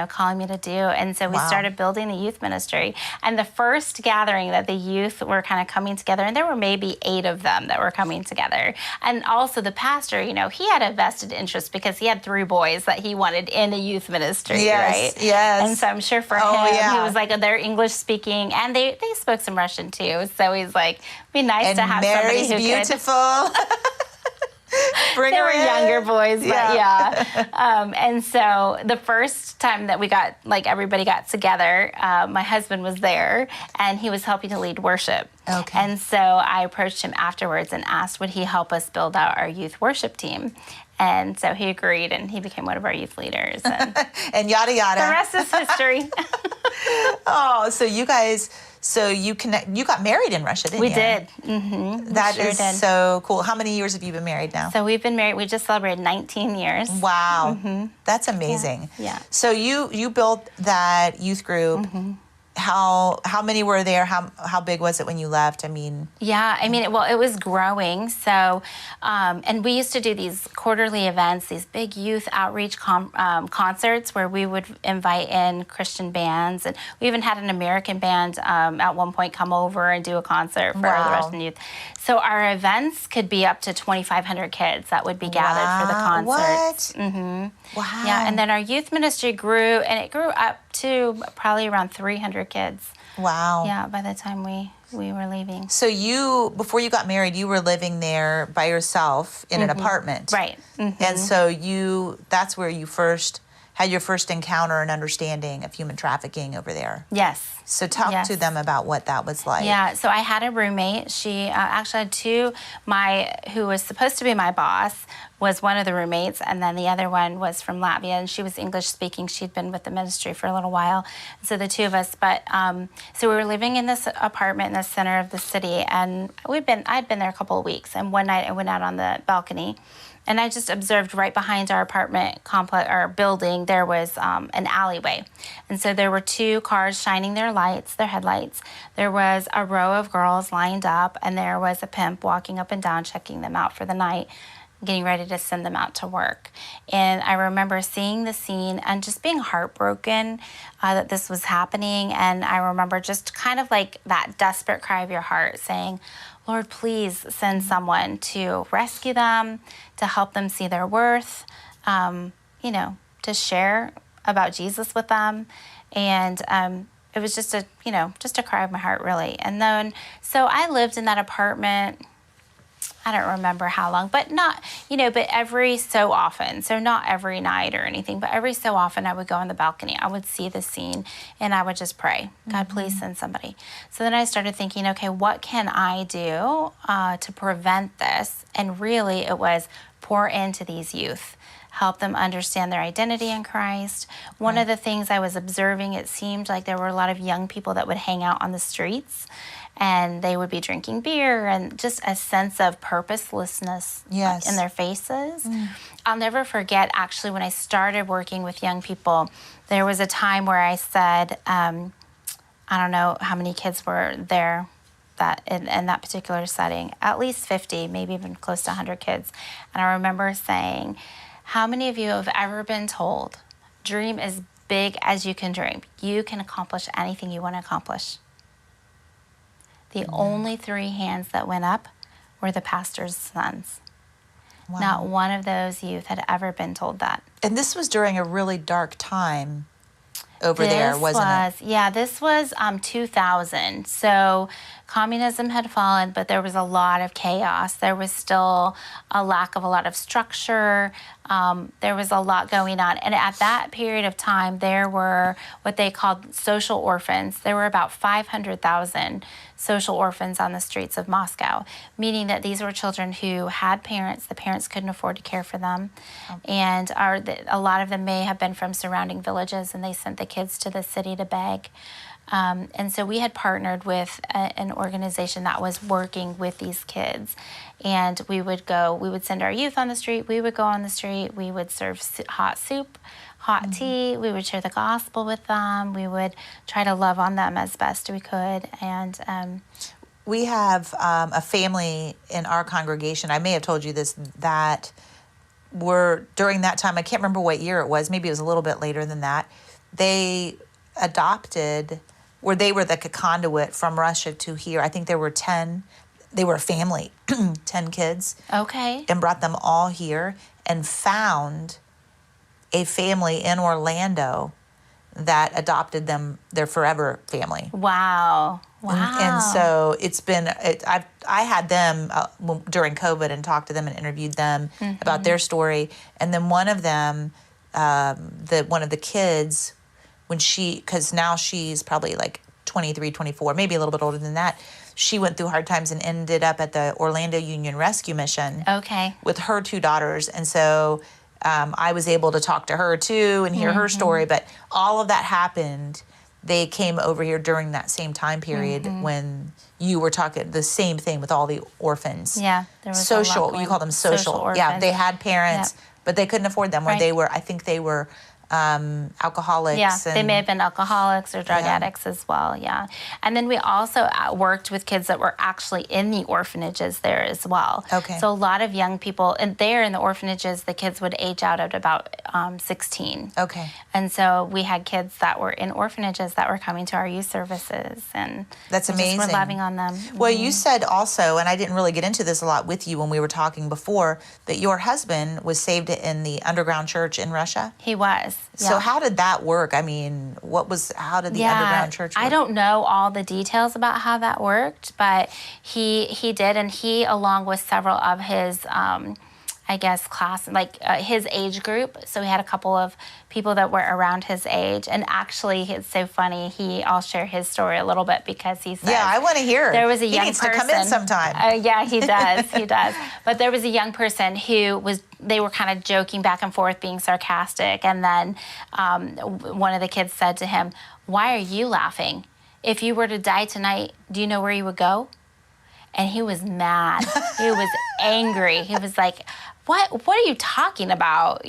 calling me to do. And so we started building a youth ministry. And the first gathering that the youth were kind of coming together, and there were maybe 8 of them that were coming together. And also the pastor, he had a vested interest because he had 3 boys that he wanted in a youth ministry, right? Yes. And so I'm sure for him, he was like, they're English speaking, and they spoke some Russian too. So he's like, it'd be nice to have Merrie's somebody who beautiful. Bring they her were in. younger boys, but and so the first time that we got, everybody got together, my husband was there, and he was helping to lead worship. Okay. And so I approached him afterwards and asked, would he help us build out our youth worship team? And so he agreed, and he became one of our youth leaders. And, and yada, yada. The rest is history. Oh, so you guys... So you got married in Russia, didn't you? We did. Mm-hmm. That is so cool. How many years have you been married now? So we've been married. We just celebrated 19 years. Wow, that's amazing. Yeah. So you built that youth group. How many were there? How big was it when you left? I mean, it was growing. So, and we used to do these quarterly events, these big youth outreach concerts where we would invite in Christian bands, and we even had an American band at one point come over and do a concert for the Russian youth. So our events could be up to 2,500 kids that would be gathered for the concerts. What? Mm-hmm. Wow. Yeah, and then our youth ministry grew, and it grew up to probably around 300 kids. Wow. Yeah, by the time we were leaving. So before you got married, you were living there by yourself in an apartment. Right. Mm-hmm. And so that's where you had your first encounter and understanding of human trafficking over there. Yes. So talk to them about what that was like. Yeah, so I had a roommate. She actually had 2. Who was supposed to be my boss was one of the roommates, and then the other one was from Latvia, and she was English speaking. She'd been with the ministry for a little while. So the 2 of us, but so we were living in this apartment in the center of the city, and I'd been there a couple of weeks, and one night I went out on the balcony, and I just observed right behind our apartment complex, our building, there was an alleyway. And so there were 2 cars shining their headlights. There was a row of girls lined up, and there was a pimp walking up and down, checking them out for the night, getting ready to send them out to work. And I remember seeing the scene and just being heartbroken that this was happening. And I remember just kind of like that desperate cry of your heart saying, Lord, please send someone to rescue them, to help them see their worth, to share about Jesus with them. And it was just a cry of my heart, really. And then, so I lived in that apartment, I don't remember how long, but but every so often, so not every night or anything, but every so often I would go on the balcony, I would see the scene, and I would just pray, God, please send somebody. So then I started thinking, okay, what can I do to prevent this? And really it was pour into these youth, help them understand their identity in Christ. One of the things I was observing, it seemed like there were a lot of young people that would hang out on the streets, and they would be drinking beer, and just a sense of purposelessness in their faces. I'll never forget, actually, when I started working with young people, there was a time where I said, I don't know how many kids were there that in that particular setting, at least 50, maybe even close to 100 kids. And I remember saying, how many of you have ever been told, dream as big as you can dream. You can accomplish anything you want to accomplish? The only 3 hands that went up were the pastor's sons. Wow. Not one of those youth had ever been told that. And this was during a really dark time there, wasn't it? Yeah, this was 2000. So communism had fallen, but there was a lot of chaos. There was still a lack of a lot of structure. There was a lot going on. And at that period of time, there were what they called social orphans. There were about 500,000 social orphans on the streets of Moscow, meaning that these were children who had parents. The parents couldn't afford to care for them. And a lot of them may have been from surrounding villages, and they sent the kids to the city to beg. And so we had partnered with an organization that was working with these kids. And we would send our youth on the street. We would go on the street. We would serve hot soup, hot tea. We would share the gospel with them. We would try to love on them as best we could. And we have a family in our congregation, I may have told you this, that were during that time, I can't remember what year it was, maybe it was a little bit later than that, they adopted, where they were the conduit from Russia to here. I think there were 10, they were a family, 10 kids. Okay. And brought them all here and found a family in Orlando that adopted them, their forever family. Wow. Wow. And so it's been, I had them during COVID and talked to them and interviewed them about their story. And then one of them, one of the kids, because now she's probably like 23, 24, maybe a little bit older than that, she went through hard times and ended up at the Orlando Union Rescue Mission. Okay. With her 2 daughters. And so I was able to talk to her too and hear her story. But all of that happened. They came over here during that same time period when you were talking the same thing with all the orphans. Yeah. There was social, you call them social. orphans. Yeah, they had parents, but they couldn't afford them. Or Right. I think they were alcoholics. Yeah, they may have been alcoholics or drug addicts as well, yeah. And then we also worked with kids that were actually in the orphanages there as well. Okay. So a lot of young people, and there in the orphanages, the kids would age out at about 16. Okay. And so we had kids that were in orphanages that were coming to our youth services, and that's amazing. We're loving on them. Well, you said also, and I didn't really get into this a lot with you when we were talking before, that your husband was saved in the underground church in Russia. He was. So how did that work? I mean, how did the underground church work? I don't know all the details about how that worked, but he did, and he, along with several of his, I guess, class, his age group. So he had a couple of people that were around his age. And actually, it's so funny. I'll share his story a little bit because he says, yeah, I want to hear. There was a young person. He needs to come in sometime. Yeah, he does. He does. But there was a young person they were kind of joking back and forth, being sarcastic. And then one of the kids said to him, "Why are you laughing? If you were to die tonight, do you know where you would go?" And he was mad. He was angry. He was like, What are you talking about?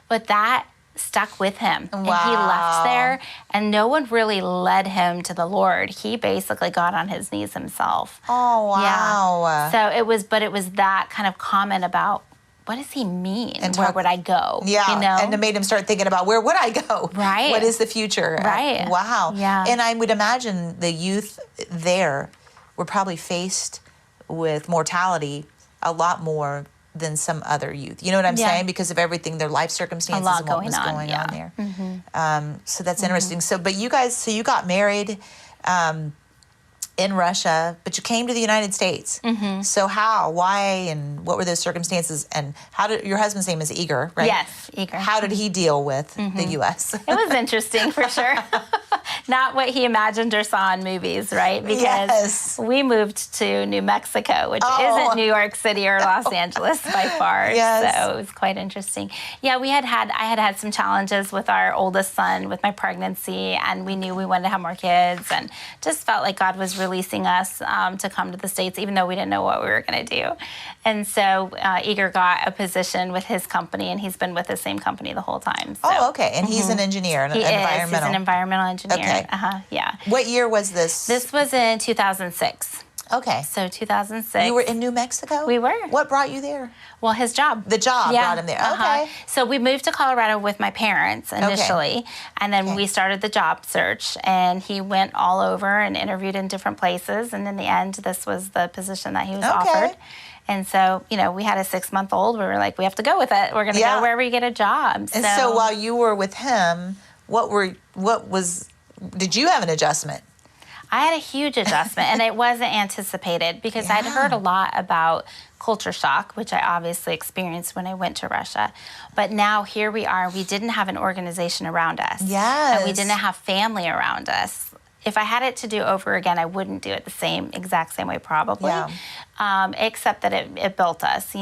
But that stuck with him. Wow. And he left there, and no one really led him to the Lord. He basically got on his knees himself. Oh, wow. Yeah. So it was that kind of comment about, what does he mean? And where would I go? Yeah, and it made him start thinking about, where would I go? Right. What is the future? Right. Wow. Yeah. And I would imagine the youth there were probably faced with mortality a lot more than some other youth. You know what I'm saying? Because of everything, their life circumstances and what was going on there. So that's interesting. So, but you guys, you got married in Russia, but you came to the United States. So how, why, and what were those circumstances? And how did, your husband's name is Igor, right? Yes, Igor. How did he deal with the U.S.? It was interesting, for sure. Not what he imagined or saw in movies, right? Because we moved to New Mexico, which isn't New York City or Los Angeles by far. So it was quite interesting. Yeah, I had some challenges with our oldest son with my pregnancy, and we knew we wanted to have more kids, and just felt like God was releasing us to come to the States, even though we didn't know what we were going to do. And so Igor got a position with his company, and he's been with the same company the whole time. So. Oh, okay. And he's an engineer, He's an environmental engineer. Okay. Yeah. What year was this? This was in 2006. Okay. So 2006. You were in New Mexico? We were. What brought you there? Well, his job. The job brought him there. Okay. So we moved to Colorado with my parents initially, and then we started the job search, and he went all over and interviewed in different places, and in the end, this was the position that he was offered. And so, we had a 6-month-old. We were like, we have to go with it. We're going to go wherever you get a job. And so while you were with him, did you have an adjustment? I had a huge adjustment, and it wasn't anticipated because I'd heard a lot about culture shock, which I obviously experienced when I went to Russia. But now here we are. We didn't have an organization around us. Yes. And we didn't have family around us. If I had it to do over again, I wouldn't do it the exact same way probably, except that it built us,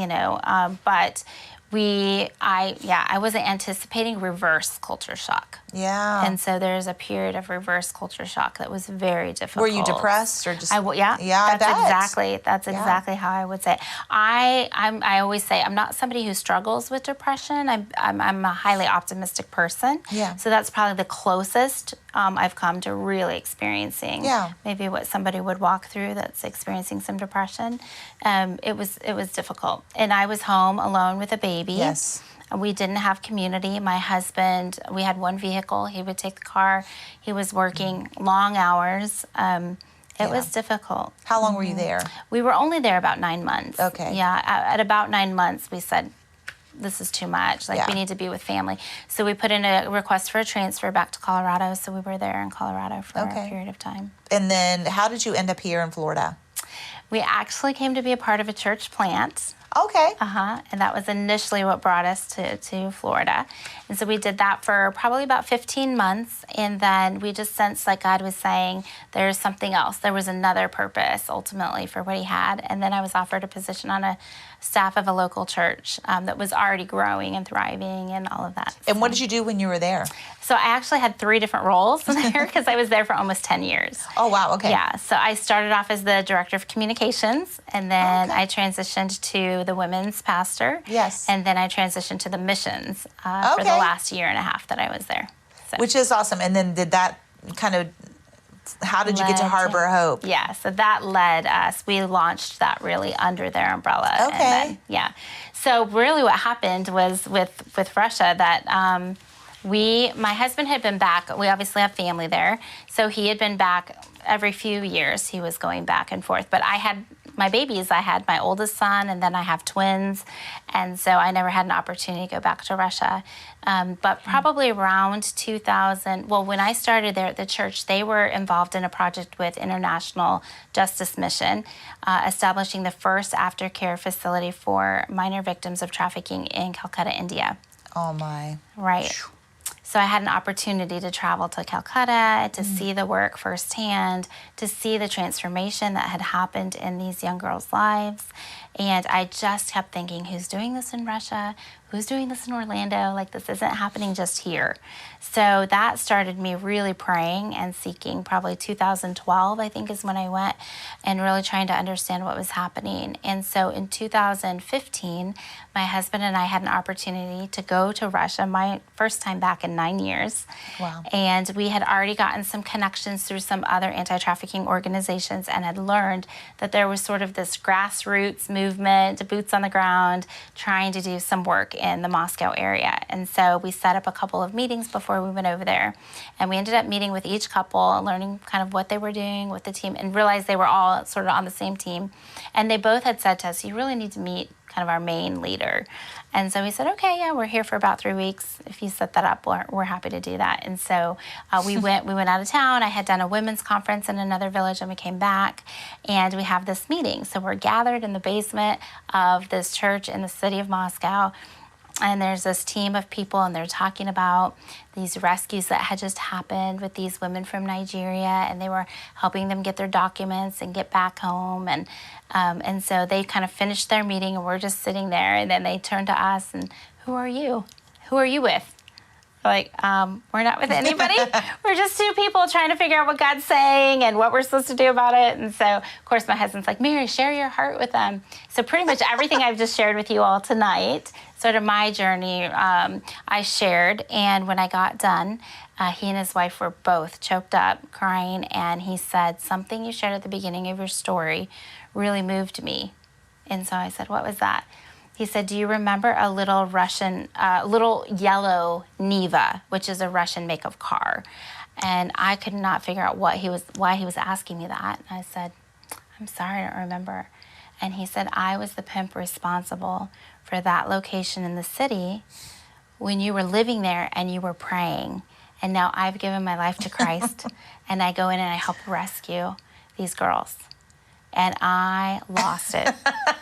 but I wasn't anticipating reverse culture shock. Yeah. And so there's a period of reverse culture shock that was very difficult. Were you depressed or just? Yeah. Yeah, That's exactly how I would say it. I always say I'm not somebody who struggles with depression. I'm a highly optimistic person. Yeah. So that's probably the closest I've come to really experiencing maybe what somebody would walk through that's experiencing some depression. It was difficult, and I was home alone with a baby. Yes. We didn't have community. My husband, we had one vehicle. He would take the car. He was working long hours. It was difficult. How long were you there? We were only there about 9 months. Okay. Yeah, at about 9 months, we said, this is too much. We need to be with family. So we put in a request for a transfer back to Colorado. So we were there in Colorado for a period of time. And then how did you end up here in Florida? We actually came to be a part of a church plant. Okay. And that was initially what brought us to Florida. And so we did that for probably about 15 months. And then we just sensed like God was saying, there's something else. There was another purpose ultimately for what he had. And then I was offered a position on a staff of a local church that was already growing and thriving and all of that. And what did you do when you were there? So I actually had 3 different roles there because I was there for almost 10 years. Oh, wow. Okay. Yeah. So I started off as the director of communications, and then I transitioned to the women's pastor. Yes. And then I transitioned to the missions for the last year and a half that I was there. So. Which is awesome. And then how did you get to Harbour Hope? Yeah, so that led us. We launched that really under their umbrella. Okay. And then, so really what happened was with Russia that my husband had been back. We obviously have family there. So he had been back every few years. He was going back and forth. But I had my babies. I had my oldest son, and then I have twins. And so I never had an opportunity to go back to Russia. But probably around 2000, when I started there at the church, they were involved in a project with International Justice Mission, establishing the first aftercare facility for minor victims of trafficking in Calcutta, India. Oh, my. Right. So I had an opportunity to travel to Calcutta, to see the work firsthand, to see the transformation that had happened in these young girls' lives. And I just kept thinking, who's doing this in Russia? Who's doing this in Orlando? Like, this isn't happening just here. So that started me really praying and seeking. Probably 2012, I think, is when I went, and really trying to understand what was happening. And so in 2015, my husband and I had an opportunity to go to Russia, my first time back in 9 years. Wow. And we had already gotten some connections through some other anti-trafficking organizations and had learned that there was sort of this grassroots movement, boots on the ground, trying to do some work in the Moscow area. And so we set up a couple of meetings before we went over there. And we ended up meeting with each couple, learning kind of what they were doing with the team, and realized they were all sort of on the same team. And they both had said to us, you really need to meet kind of our main leader. And so we said, okay, yeah, we're here for about 3 weeks. If you set that up, we're happy to do that. And so we went out of town. I had done a women's conference in another village, and we came back, and we have this meeting. So we're gathered in the basement of this church in the city of Moscow. And there's this team of people, and they're talking about these rescues that had just happened with these women from Nigeria, and they were helping them get their documents and get back home. And so they kind of finished their meeting, and we're just sitting there. And then they turned to us, and who are you? Who are you with? Like, we're not with anybody. We're just 2 people trying to figure out what God's saying and what we're supposed to do about it. And so, of course, my husband's like, Merrie, share your heart with them. So pretty much everything I've just shared with you all tonight, sort of my journey, I shared. And when I got done, he and his wife were both choked up, crying. And he said, something you shared at the beginning of your story really moved me. And so I said, what was that? He said, do you remember a little yellow Niva, which is a Russian make of car? And I could not figure out why he was asking me that. And I said, I'm sorry, I don't remember. And he said, I was the pimp responsible for that location in the city when you were living there and you were praying. And now I've given my life to Christ, and I go in and I help rescue these girls. And I lost it.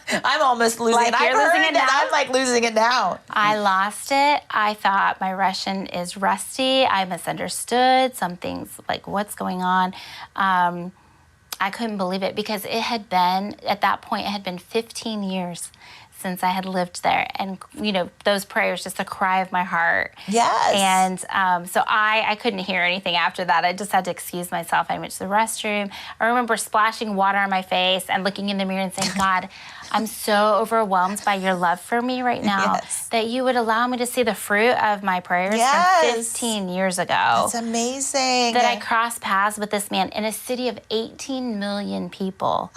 I'm almost losing Like, it. I've you're losing heard it now? I'm like losing it now. I lost it. I thought my Russian is rusty. I misunderstood some things, like what's going on. I couldn't believe it because it had been, at that point, it had been 15 years since I had lived there. And, you know, those prayers, just a cry of my heart. Yes. And so I couldn't hear anything after that. I just had to excuse myself. I went to the restroom. I remember splashing water on my face and looking in the mirror and saying, God, I'm so overwhelmed by your love for me right now that you would allow me to see the fruit of my prayers from 15 years ago. That's amazing. That I crossed paths with this man in a city of 18 million people.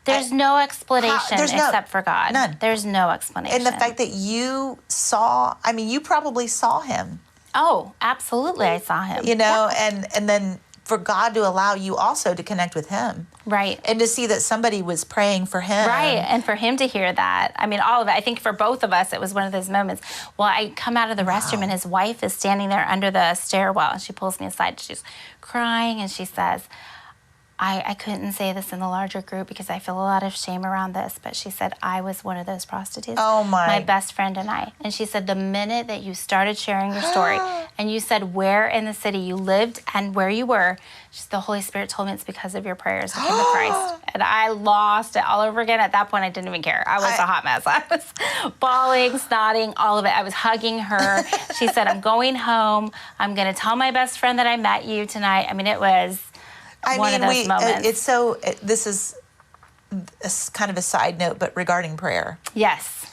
There's no explanation except for God. None. There's no explanation. And the fact that you saw, I mean, you probably saw him. Oh, absolutely, I saw him. You know, and then for God to allow you also to connect with him. Right. And to see that somebody was praying for him. Right, and for him to hear that. I mean, all of it. I think for both of us, it was one of those moments. Well, I come out of the restroom, and his wife is standing there under the stairwell, and she pulls me aside. She's crying, and she says, I couldn't say this in the larger group because I feel a lot of shame around this, but she said, I was one of those prostitutes. Oh, my best friend and I. And she said, the minute that you started sharing your story and you said where in the city you lived and where you were, the Holy Spirit told me it's because of your prayers I came to Christ. And I lost it all over again. At that point, I didn't even care. I was a hot mess. I was bawling, snotting, all of it. I was hugging her. She said, I'm going home. I'm going to tell my best friend that I met you tonight. I mean, it was... one of those moments. This is kind of a side note, but regarding prayer. Yes.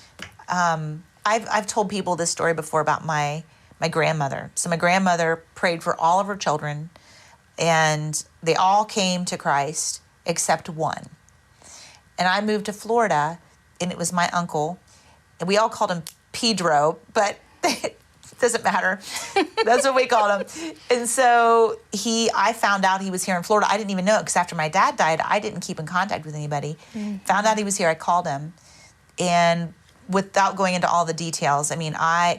I've told people this story before about my grandmother. So my grandmother prayed for all of her children, and they all came to Christ except one. And I moved to Florida, and it was my uncle, and we all called him Pedro, but doesn't matter. That's what we called him. And so I found out he was here in Florida. I didn't even know it because after my dad died, I didn't keep in contact with anybody. Mm-hmm. Found out he was here. I called him. And without going into all the details, I mean,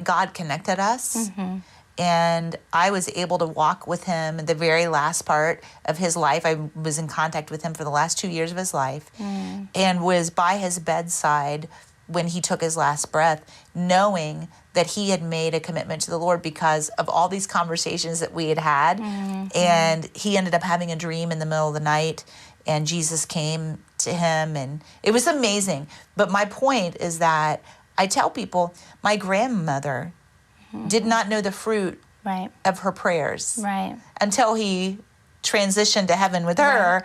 God connected us. Mm-hmm. And I was able to walk with him in the very last part of his life. I was in contact with him for the last 2 years of his life and was by his bedside when he took his last breath, knowing that he had made a commitment to the Lord because of all these conversations that we had had. Mm-hmm. And he ended up having a dream in the middle of the night, and Jesus came to him, and it was amazing. But my point is that I tell people my grandmother did not know the fruit of her prayers until he transitioned to heaven with her.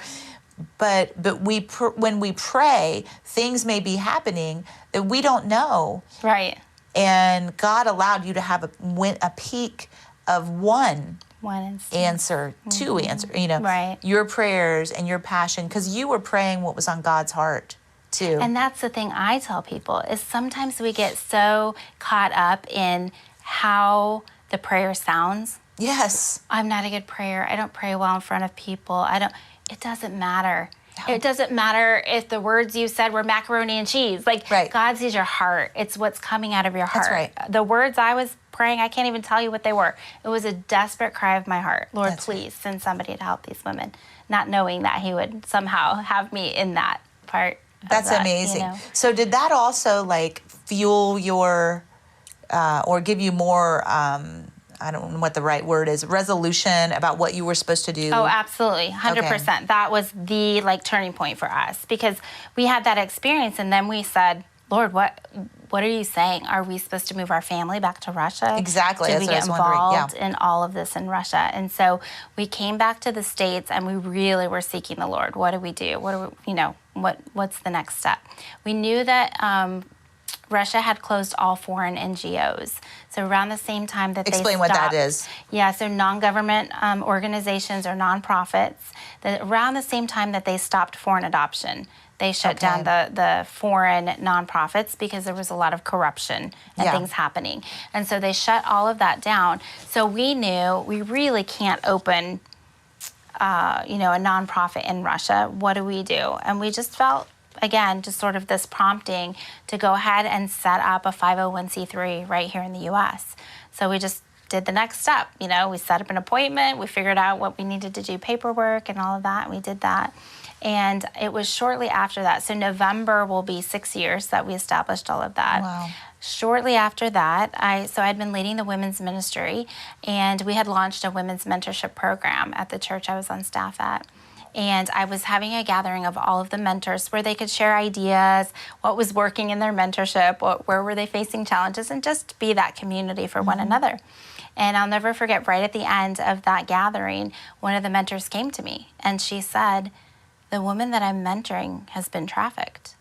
But when we pray, things may be happening that we don't know. Right. And God allowed you to have a peak of one answer, two answer. You know, your prayers and your passion, because you were praying what was on God's heart too. And that's the thing I tell people is sometimes we get so caught up in how the prayer sounds. Yes. I'm not a good prayer. I don't pray well in front of people. It doesn't matter. No. It doesn't matter if the words you said were macaroni and cheese. Like, God sees your heart. It's what's coming out of your heart. That's right. The words I was praying, I can't even tell you what they were. It was a desperate cry of my heart. Lord, please send somebody to help these women. Not knowing that he would somehow have me in that part. That's amazing. You know? So did that also fuel your, or give you more, I don't know what the right word is, resolution about what you were supposed to do? Oh, absolutely. 100%. Okay. That was the turning point for us because we had that experience and then we said, Lord, what are you saying? Are we supposed to move our family back to Russia? Exactly. Did we get involved in all of this in Russia? And so we came back to the States and we really were seeking the Lord. What do we do? What's the next step? We knew that Russia had closed all foreign NGOs. So around the same time that Explain what that is. Yeah, so non-government organizations or nonprofits, around the same time that they stopped foreign adoption, they shut down the foreign nonprofits because there was a lot of corruption and things happening. And so they shut all of that down. So we knew we really can't open a nonprofit in Russia. What do we do? And we just felt, again, just sort of this prompting to go ahead and set up a 501c3 right here in the U.S. So we just did the next step. You know, we set up an appointment, we figured out what we needed to do, paperwork and all of that, and we did that. And it was shortly after that. So November will be 6 years that we established all of that. Wow. Shortly after that, I'd been leading the women's ministry, and we had launched a women's mentorship program at the church I was on staff at. And I was having a gathering of all of the mentors where they could share ideas, what was working in their mentorship, where were they facing challenges, and just be that community for one another. And I'll never forget, right at the end of that gathering, one of the mentors came to me, and she said, "The woman that I'm mentoring has been trafficked.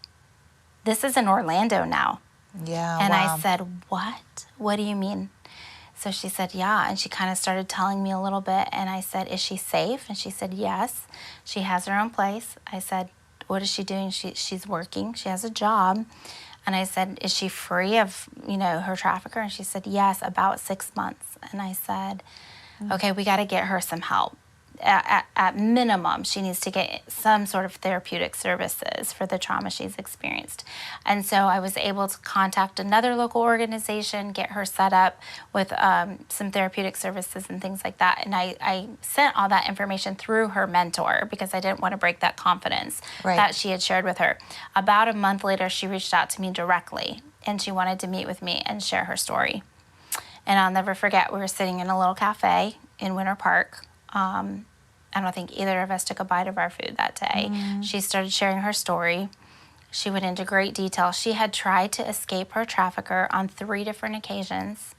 This is in Orlando now." Yeah, And wow. I said, "What? What do you mean?" So she said, "Yeah." And she kind of started telling me a little bit. And I said, "Is she safe?" And she said, "Yes. She has her own place." I said, "What is she doing?" She's working. She has a job. And I said, "Is she free of, her trafficker?" And she said, "Yes, about 6 months." And I said, "Okay, we got to get her some help. At minimum, she needs to get some sort of therapeutic services for the trauma she's experienced." And so I was able to contact another local organization, get her set up with some therapeutic services and things like that. And I sent all that information through her mentor because I didn't want to break that confidence that she had shared with her. About a month later, she reached out to me directly, and she wanted to meet with me and share her story. And I'll never forget, we were sitting in a little cafe in Winter Park. I don't think either of us took a bite of our food that day. She started sharing her story. She went into great detail. She had tried to escape her trafficker on 3 different occasions,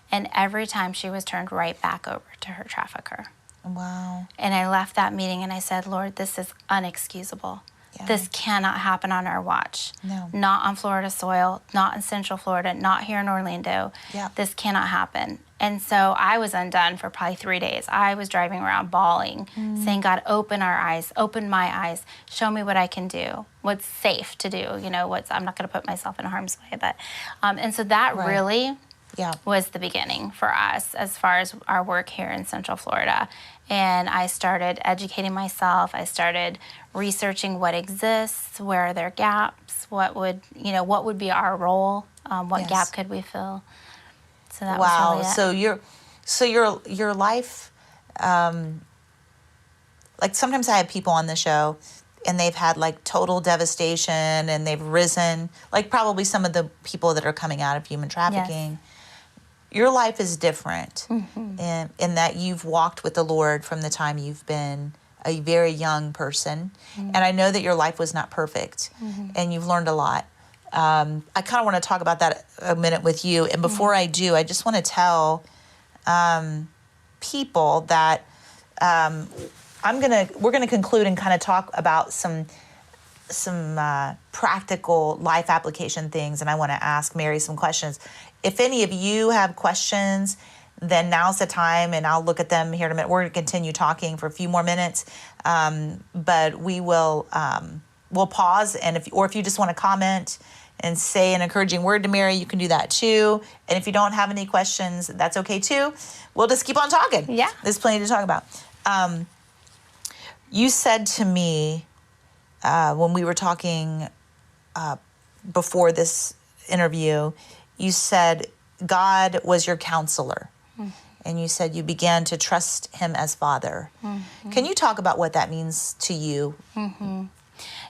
and every time she was turned right back over to her trafficker. Wow. And I left that meeting and I said, "Lord, this is unexcusable. Yeah. This cannot happen on our watch. No. Not on Florida soil, not in Central Florida, not here in Orlando. Yeah. This cannot happen." And so I was undone for probably 3 days. I was driving around bawling, saying, "God, open our eyes, open my eyes, show me what I can do, what's safe to do, I'm not going to put myself in harm's way." But, and so that really was the beginning for us as far as our work here in Central Florida. And I started educating myself. I started researching what exists, where are there gaps, what would be our role, what gap could we fill. So that was really it. So your life, like sometimes I have people on the show and they've had like total devastation and they've risen, like probably some of the people that are coming out of human trafficking. Your life is different in that you've walked with the Lord from the time you've been a very young person. And I know that your life was not perfect and you've learned a lot. I kind of want to talk about that a minute with you. And before I do, I just want to tell people that we're gonna conclude and kind of talk about some practical life application things. And I want to ask Merrie some questions. If any of you have questions, then now's the time, and I'll look at them here in a minute. We're going to continue talking for a few more minutes, but we will we'll pause, and if you just want to comment and say an encouraging word to Merrie, you can do that too. And if you don't have any questions, that's okay too. We'll just keep on talking. Yeah. There's plenty to talk about. You said to me when we were talking before this interview, you said God was your counselor. And you said you began to trust him as Father. Can you talk about what that means to you?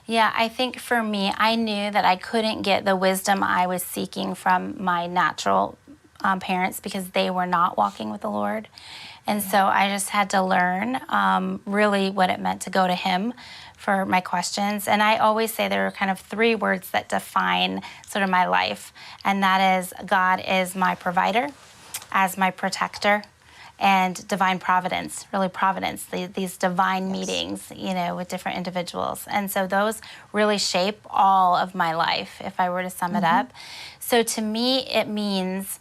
Yeah, I think for me, I knew that I couldn't get the wisdom I was seeking from my natural parents because they were not walking with the Lord. And so I just had to learn really what it meant to go to him for my questions. And I always say there are kind of 3 words that define sort of my life. And that is, God is my provider, as my protector, and divine providence, really providence, these divine meetings, with different individuals. And so those really shape all of my life, if I were to sum it up. So to me, it means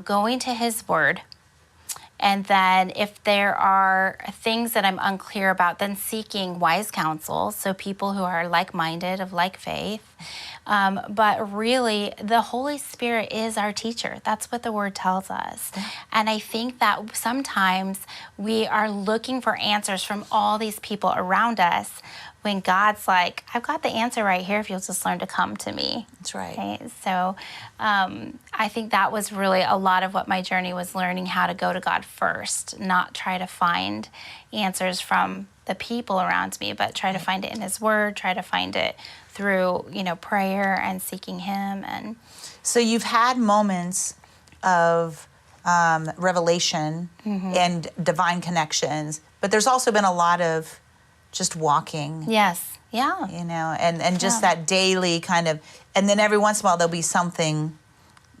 going to his word. And then if there are things that I'm unclear about, then seeking wise counsel, so people who are like-minded, of like faith, But really, the Holy Spirit is our teacher. That's what the Word tells us. And I think that sometimes we are looking for answers from all these people around us when God's like, I've got the answer right here if you'll just learn to come to me. That's right. Okay? So I think that was really a lot of what my journey was, learning how to go to God first, not try to find answers from the people around me, but try to find it in His Word, try to find it through, prayer and seeking Him. And so you've had moments of revelation and divine connections, but there's also been a lot of just walking. yes, yeah. And just that daily kind of, and then every once in a while there'll be something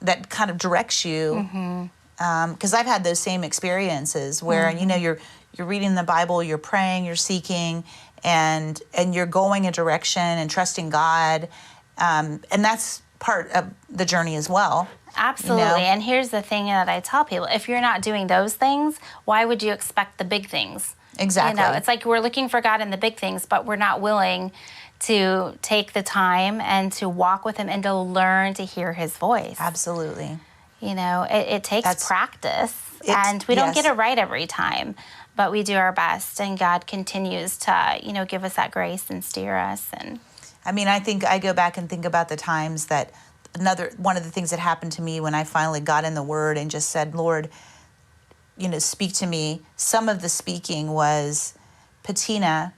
that kind of directs you. Because I've had those same experiences where, you're reading the Bible, you're praying, you're seeking, and you're going a direction and trusting God. And that's part of the journey as well. Absolutely. And here's the thing that I tell people, if you're not doing those things, why would you expect the big things? Exactly. It's like we're looking for God in the big things, but we're not willing to take the time and to walk with Him and to learn to hear His voice. Absolutely. It takes practice, and we don't get it right every time, but we do our best, and God continues to, give us that grace and steer us. And I think I go back and think about the times that one of the things that happened to me when I finally got in the Word and just said, Lord, speak to me. Some of the speaking was, Patina,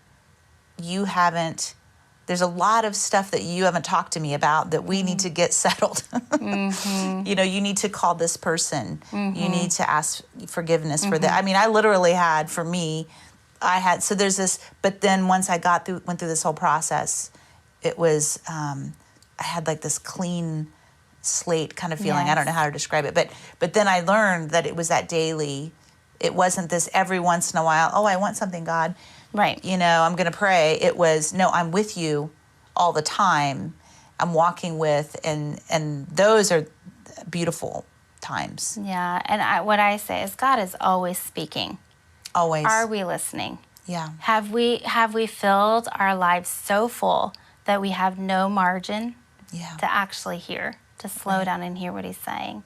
there's a lot of stuff that you haven't talked to me about that we need to get settled. You need to call this person. You need to ask forgiveness for that. I literally had, for me, so there's this, but then once I went through this whole process, it was, I had like this clean slate kind of feeling. Yes. I don't know how to describe it, but then I learned that it was that daily. It wasn't this every once in a while, I want something, God. right. I'm going to pray. It was, no, I'm with you all the time. I'm walking with, and those are beautiful times. Yeah, and what I say is God is always speaking. Always. Are we listening? Yeah. Have we filled our lives so full that we have no margin to actually hear, to slow down and hear what He's saying?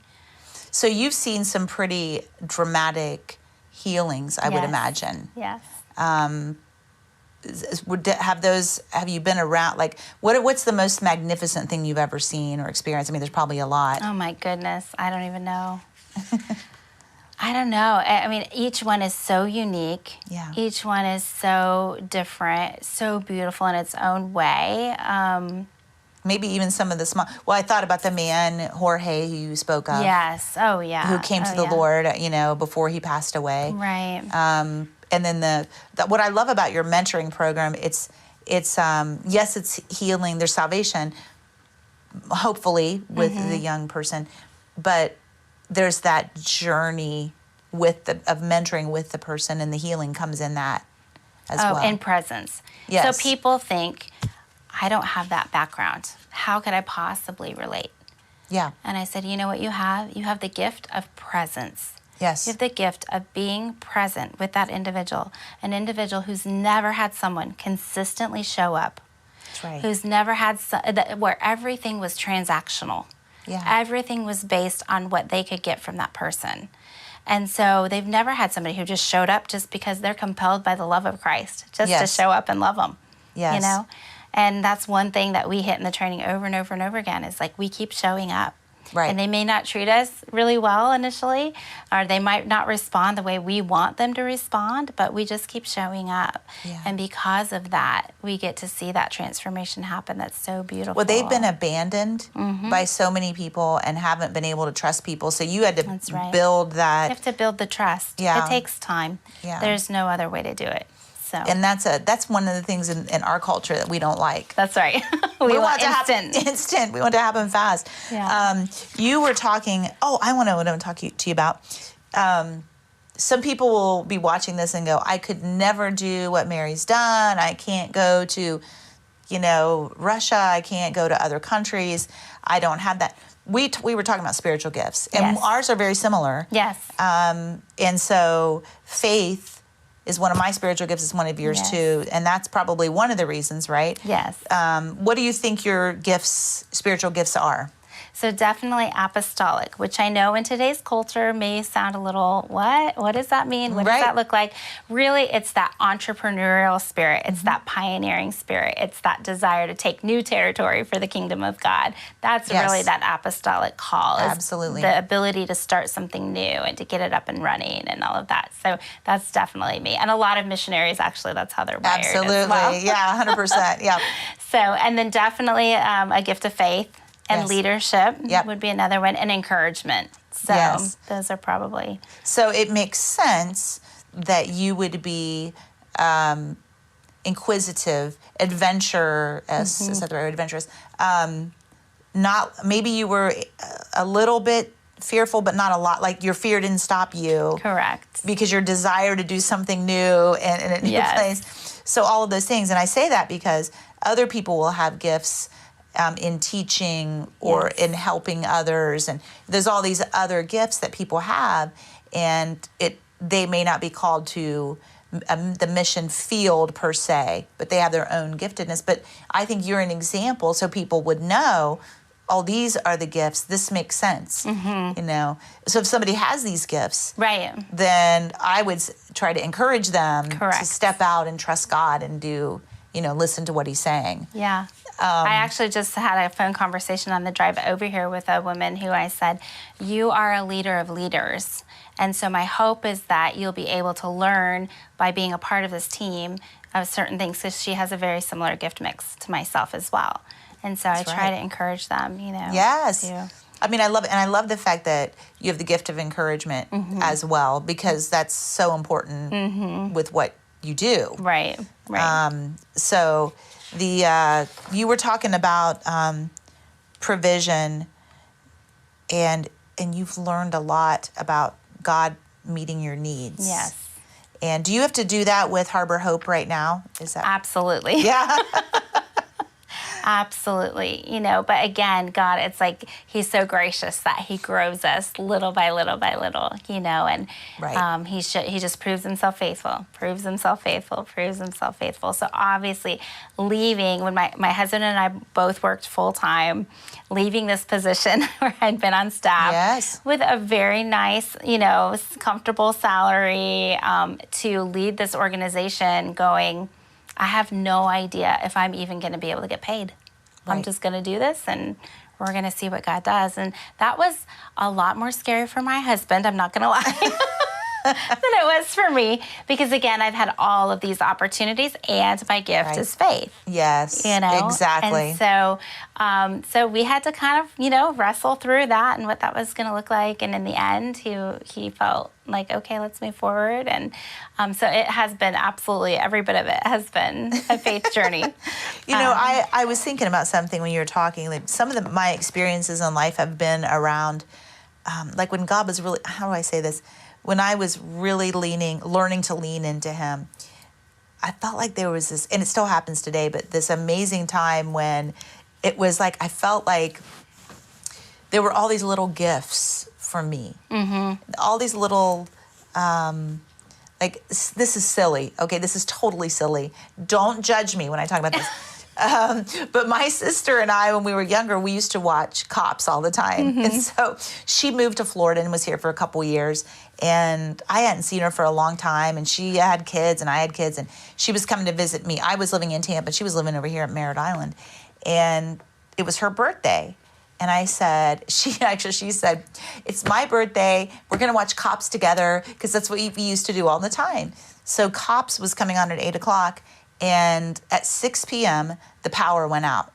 So you've seen some pretty dramatic healings, I would imagine. Yes. Have you been around, like, what's the most magnificent thing you've ever seen or experienced? There's probably a lot. Oh my goodness, I don't even know. I don't know. Each one is so unique. Yeah. Each one is so different, so beautiful in its own way. Maybe even some of the small. Well, I thought about the man, Jorge, who you spoke of. Yes. Oh, yeah. Who came to the Lord, before he passed away. Right. And then what I love about your mentoring program, it's yes, it's healing, there's salvation, hopefully with the young person, but there's that journey of mentoring with the person, and the healing comes in that as well. Oh, in presence. Yes. So people think, I don't have that background. How could I possibly relate? Yeah. And I said, you know what you have? You have the gift of presence. Yes. You have the gift of being present with that individual, an individual who's never had someone consistently show up. That's right. Who's never had, where everything was transactional. Yeah. Everything was based on what they could get from that person. And so they've never had somebody who just showed up just because they're compelled by the love of Christ, just to show up and love them. Yes. And that's one thing that we hit in the training over and over and over again, is like, we keep showing up. Right. And they may not treat us really well initially, or they might not respond the way we want them to respond, but we just keep showing up. Yeah. And because of that, we get to see that transformation happen. That's so beautiful. Well, they've been abandoned by so many people and haven't been able to trust people. So you had to build that. You have to build the trust. Yeah. It takes time. Yeah. There's no other way to do it. So. And that's one of the things in our culture that we don't like. That's right. we want to instant. happen instant. We want to happen fast. Yeah. You were talking. Oh, I want to talk to you about. Some people will be watching this and go, "I could never do what Merrie's done. I can't go to, Russia. I can't go to other countries. I don't have that." We were talking about spiritual gifts, and ours are very similar. Yes. And so faith is one of my spiritual gifts, is one of yours Yes. too. And that's probably one of the reasons, right? Yes. What do you think your spiritual gifts are? So definitely apostolic, which I know in today's culture may sound a little, what? What does that mean? What does that look like? Really, it's that entrepreneurial spirit. It's that pioneering spirit. It's that desire to take new territory for the kingdom of God. That's really that apostolic call. Absolutely. The ability to start something new and to get it up and running and all of that. So that's definitely me. And a lot of missionaries, actually, that's how they're wired as well. Yeah, 100%. Yeah. So, and then definitely a gift of faith. And leadership would be another one, and encouragement. So those are probably. So it makes sense that you would be inquisitive, adventurous. Is that the right word? Adventurous. Not maybe you were a little bit fearful, but not a lot. Like your fear didn't stop you. Correct. Because your desire to do something new and in a new place. So all of those things, and I say that because other people will have gifts. In teaching or in helping others, and there's all these other gifts that people have, and they may not be called to the mission field per se, but they have their own giftedness. But I think you're an example, so people would know, oh, these are the gifts. This makes sense, you know. So if somebody has these gifts, then I would try to encourage them to step out and trust God and do, listen to what He's saying. Yeah. I actually just had a phone conversation on the drive over here with a woman who I said, you are a leader of leaders. And so my hope is that you'll be able to learn by being a part of this team of certain things, because she has a very similar gift mix to myself as well. And so I try to encourage them, Yes. I mean, I love the fact that you have the gift of encouragement as well, because that's so important with what you do. Right. So you were talking about provision, and you've learned a lot about God meeting your needs. Yes. And do you have to do that with Harbour Hope right now? Is that absolutely? Yeah. Absolutely. But again, God, it's like He's so gracious that He grows us little by little by little, and He just proves Himself faithful. So obviously leaving, when my husband and I both worked full time, leaving this position where I'd been on staff with a very nice, comfortable salary, to lead this organization going, I have no idea if I'm even going to be able to get paid. I'm just going to do this, and we're going to see what God does. And that was a lot more scary for my husband, I'm not going to lie, than it was for me. Because, again, I've had all of these opportunities, and my gift is faith. Yes, exactly. And so we had to kind of, wrestle through that and what that was going to look like. And in the end, he felt like, okay, let's move forward. And so it has been absolutely, every bit of it has been a faith journey. I was thinking about something when you were talking. Like some of my experiences in life have been around, like when God was really, how do I say this? When I was really learning to lean into Him, I felt like there was this, and it still happens today, but this amazing time when it was like, I felt like there were all these little gifts for me. All these little, like, this is silly. Okay, this is totally silly. Don't judge me when I talk about this. But my sister and I, when we were younger, we used to watch Cops all the time. And so she moved to Florida and was here for a couple years. And I hadn't seen her for a long time. And she had kids and I had kids. And she was coming to visit me. I was living in Tampa. She was living over here at Merritt Island. And it was her birthday. And I said, she said, it's my birthday. We're going to watch Cops together, because that's what we used to do all the time. So Cops was coming on at 8 o'clock. And at 6 p.m., the power went out.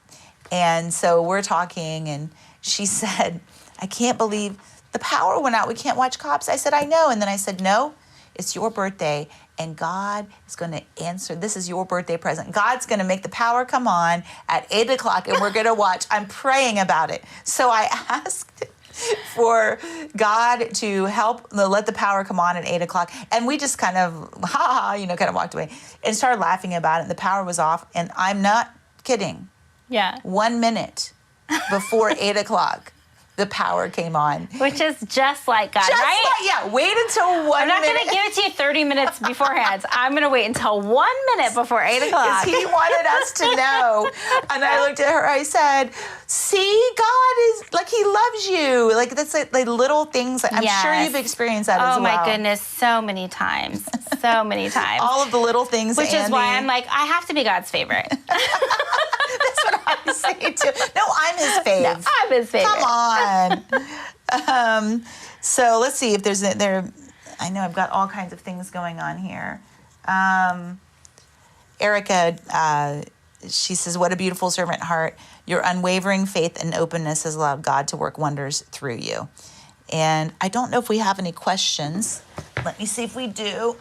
And so we're talking, and she said, I can't believe the power went out. We can't watch Cops. I said, I know. And then I said, no, it's your birthday, and God is going to answer. This is your birthday present. God's going to make the power come on at 8 o'clock, and we're going to watch. I'm praying about it. So I asked for God to help let the power come on at 8 o'clock. And we just kind of, kind of walked away and started laughing about it. And the power was off. And I'm not kidding. Yeah. 1 minute before 8 o'clock, the power came on. Which is just like God, Just right? yeah, wait until 1 I'm not minute. going to give it to you 30 minutes beforehand. I'm going to wait until 1 minute before 8 o'clock. He wanted us to know. And I looked at her, I said, see, God is, like, he loves you. Like, that's like little things. I'm sure Yes. you've experienced that as well. Oh, my goodness, so many times. So many times. All of the little things, Which is Andy. why I'm like, I have to be God's favorite. That's what I say, too. No, I'm his fave. No, I'm his favorite. Come on. So let's see if there's there. I know I've got all kinds of things going on here. Erica, she says, "What a beautiful servant heart! Your unwavering faith and openness has allowed God to work wonders through you." And I don't know if we have any questions. Let me see if we do.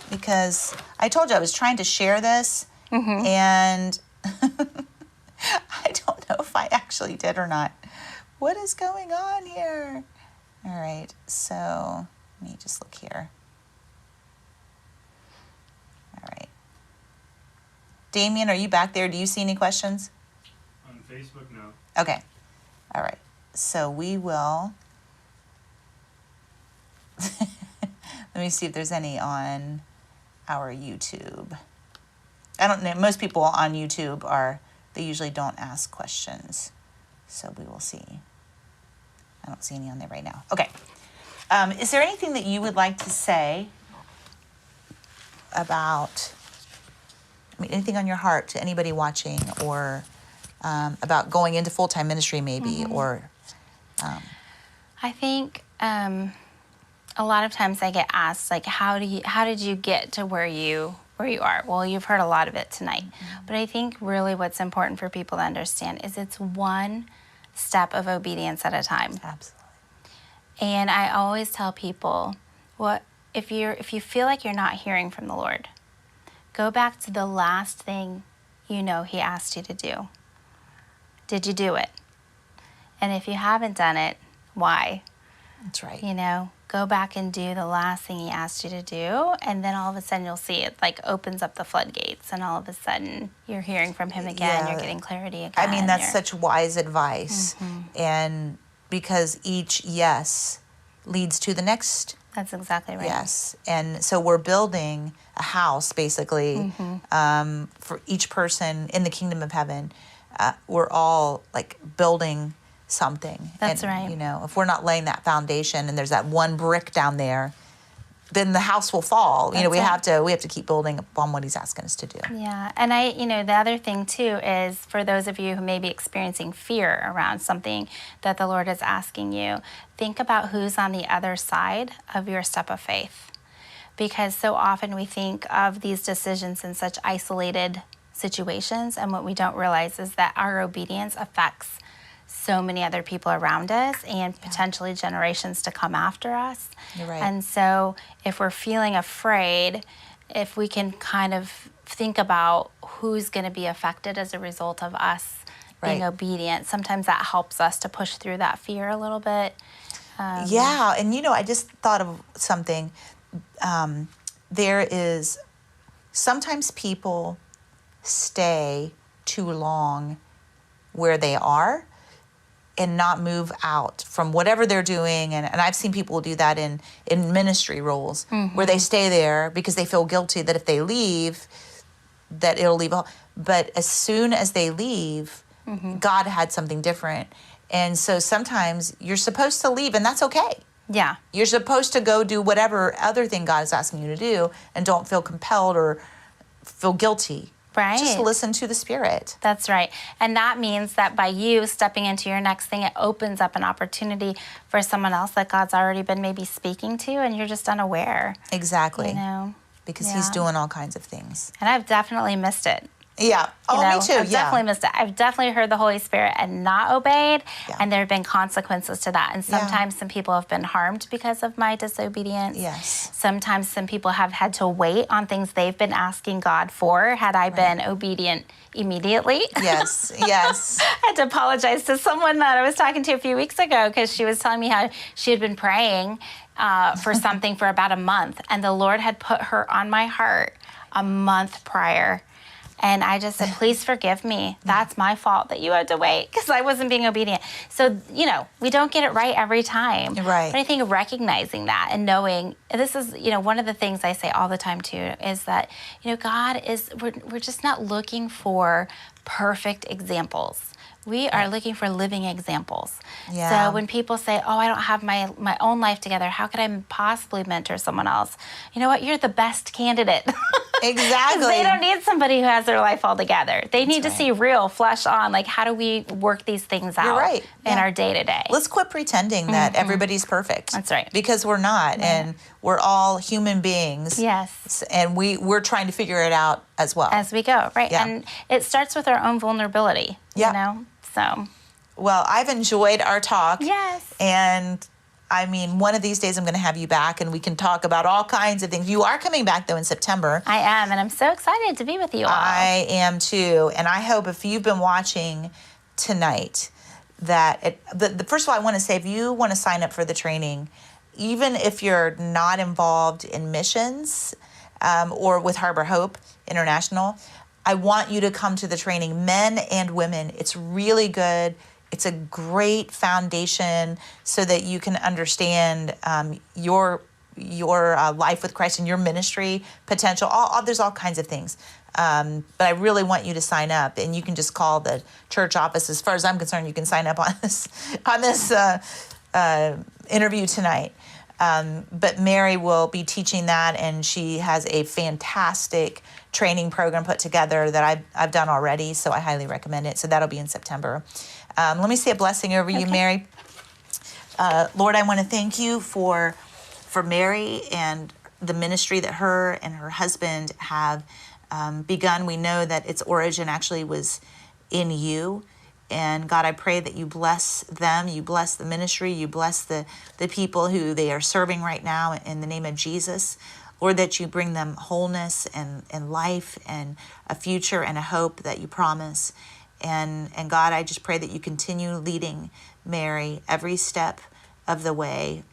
Because I told you I was trying to share this, and I don't know if I actually did or not. What is going on here? All right, so let me just look here. All right. Damien, are you back there? Do you see any questions? On Facebook, no. Okay. All right. So we will. Let me see if there's any on our YouTube. I don't know. Most people on YouTube they usually don't ask questions. So we will see. I don't see any on there right now. Okay. Is there anything that you would like to say about, anything on your heart to anybody watching, or about going into full-time ministry maybe, or... I think a lot of times I get asked, like, how did you get to where you are? Well, you've heard a lot of it tonight. But I think really what's important for people to understand is it's one step of obedience at a time. Absolutely. And I always tell people, if you feel like you're not hearing from the Lord, go back to the last thing you know he asked you to do. Did you do it? And if you haven't done it, why? That's right. Go back and do the last thing he asked you to do, and then all of a sudden you'll see it like opens up the floodgates, and all of a sudden you're hearing from him again, you're getting clarity again. That's such wise advice. And because each yes leads to the next That's exactly right. yes. And so we're building a house, basically, for each person in the kingdom of heaven. We're all like building something. That's and, right. If we're not laying that foundation and there's that one brick down there, then the house will fall. That's We right. have to keep building upon what he's asking us to do. Yeah, and the other thing too is for those of you who may be experiencing fear around something that the Lord is asking you, think about who's on the other side of your step of faith. Because so often we think of these decisions in such isolated situations, and what we don't realize is that our obedience affects so many other people around us and potentially generations to come after us. You're right. And so if we're feeling afraid, if we can kind of think about who's going to be affected as a result of us being obedient, sometimes that helps us to push through that fear a little bit. Yeah, and I just thought of something. There is sometimes people stay too long where they are and not move out from whatever they're doing. And I've seen people do that in ministry roles where they stay there because they feel guilty that if they leave, that it'll leave. But as soon as they leave, God had something different. And so sometimes you're supposed to leave, and that's okay. Yeah. You're supposed to go do whatever other thing God is asking you to do, and don't feel compelled or feel guilty. Right. Just listen to the Spirit. That's right. And that means that by you stepping into your next thing, it opens up an opportunity for someone else that God's already been maybe speaking to, and you're just unaware. Exactly. Because he's Yeah. doing all kinds of things. And I've definitely missed it. Yeah. Me too. I've definitely missed it. I've definitely heard the Holy Spirit and not obeyed, and there have been consequences to that. And sometimes some people have been harmed because of my disobedience. Yes. Sometimes some people have had to wait on things they've been asking God for had I been obedient immediately. Yes. Yes. I had to apologize to someone that I was talking to a few weeks ago because she was telling me how she had been praying for something for about a month, and the Lord had put her on my heart a month prior. And I just said, please forgive me. That's my fault that you had to wait because I wasn't being obedient. So, we don't get it right every time. Right. But I think recognizing that and knowing, this is, one of the things I say all the time too, is that, God is, we're just not looking for perfect examples. We are looking for living examples. Yeah. So when people say, oh, I don't have my own life together, how could I possibly mentor someone else? You know what? You're the best candidate. Exactly. They don't need somebody who has their life all together. They need to see real, flesh on, like, how do we work these things out You're right. in our day-to-day? Let's quit pretending that everybody's perfect. That's right. Because we're not, and we're all human beings. Yes. And we're trying to figure it out as well. As we go, right? Yeah. And it starts with our own vulnerability, So. Well, I've enjoyed our talk. Yes. And one of these days I'm going to have you back and we can talk about all kinds of things. You are coming back, though, in September. I am, and I'm so excited to be with you all. I am, too. And I hope if you've been watching tonight that, first of all, I want to say, if you want to sign up for the training, even if you're not involved in missions or with Harbour Hope International, I want you to come to the training, men and women. It's really good. It's a great foundation so that you can understand your life with Christ and your ministry potential. There's all kinds of things. But I really want you to sign up, and you can just call the church office. As far as I'm concerned, you can sign up on this interview tonight. But Merrie will be teaching that, and she has a fantastic training program put together that I've done already, so I highly recommend it. So that'll be in September. Let me say a blessing over you, Merrie. Lord, I want to thank you for Merrie and the ministry that her and her husband have begun. We know that its origin actually was in you. And God, I pray that you bless them, you bless the ministry, you bless the people who they are serving right now in the name of Jesus. Lord, that you bring them wholeness and life and a future and a hope that you promise. And God, I just pray that you continue leading Merrie every step of the way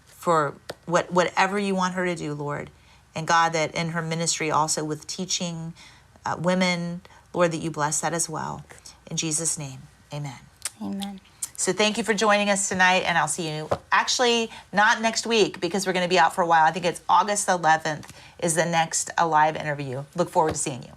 for whatever you want her to do, Lord. And God, that in her ministry also with teaching women, Lord, that you bless that as well. In Jesus' name, amen. Amen. So thank you for joining us tonight, and I'll see you actually not next week because we're going to be out for a while. I think it's August 11th is the next live interview. Look forward to seeing you.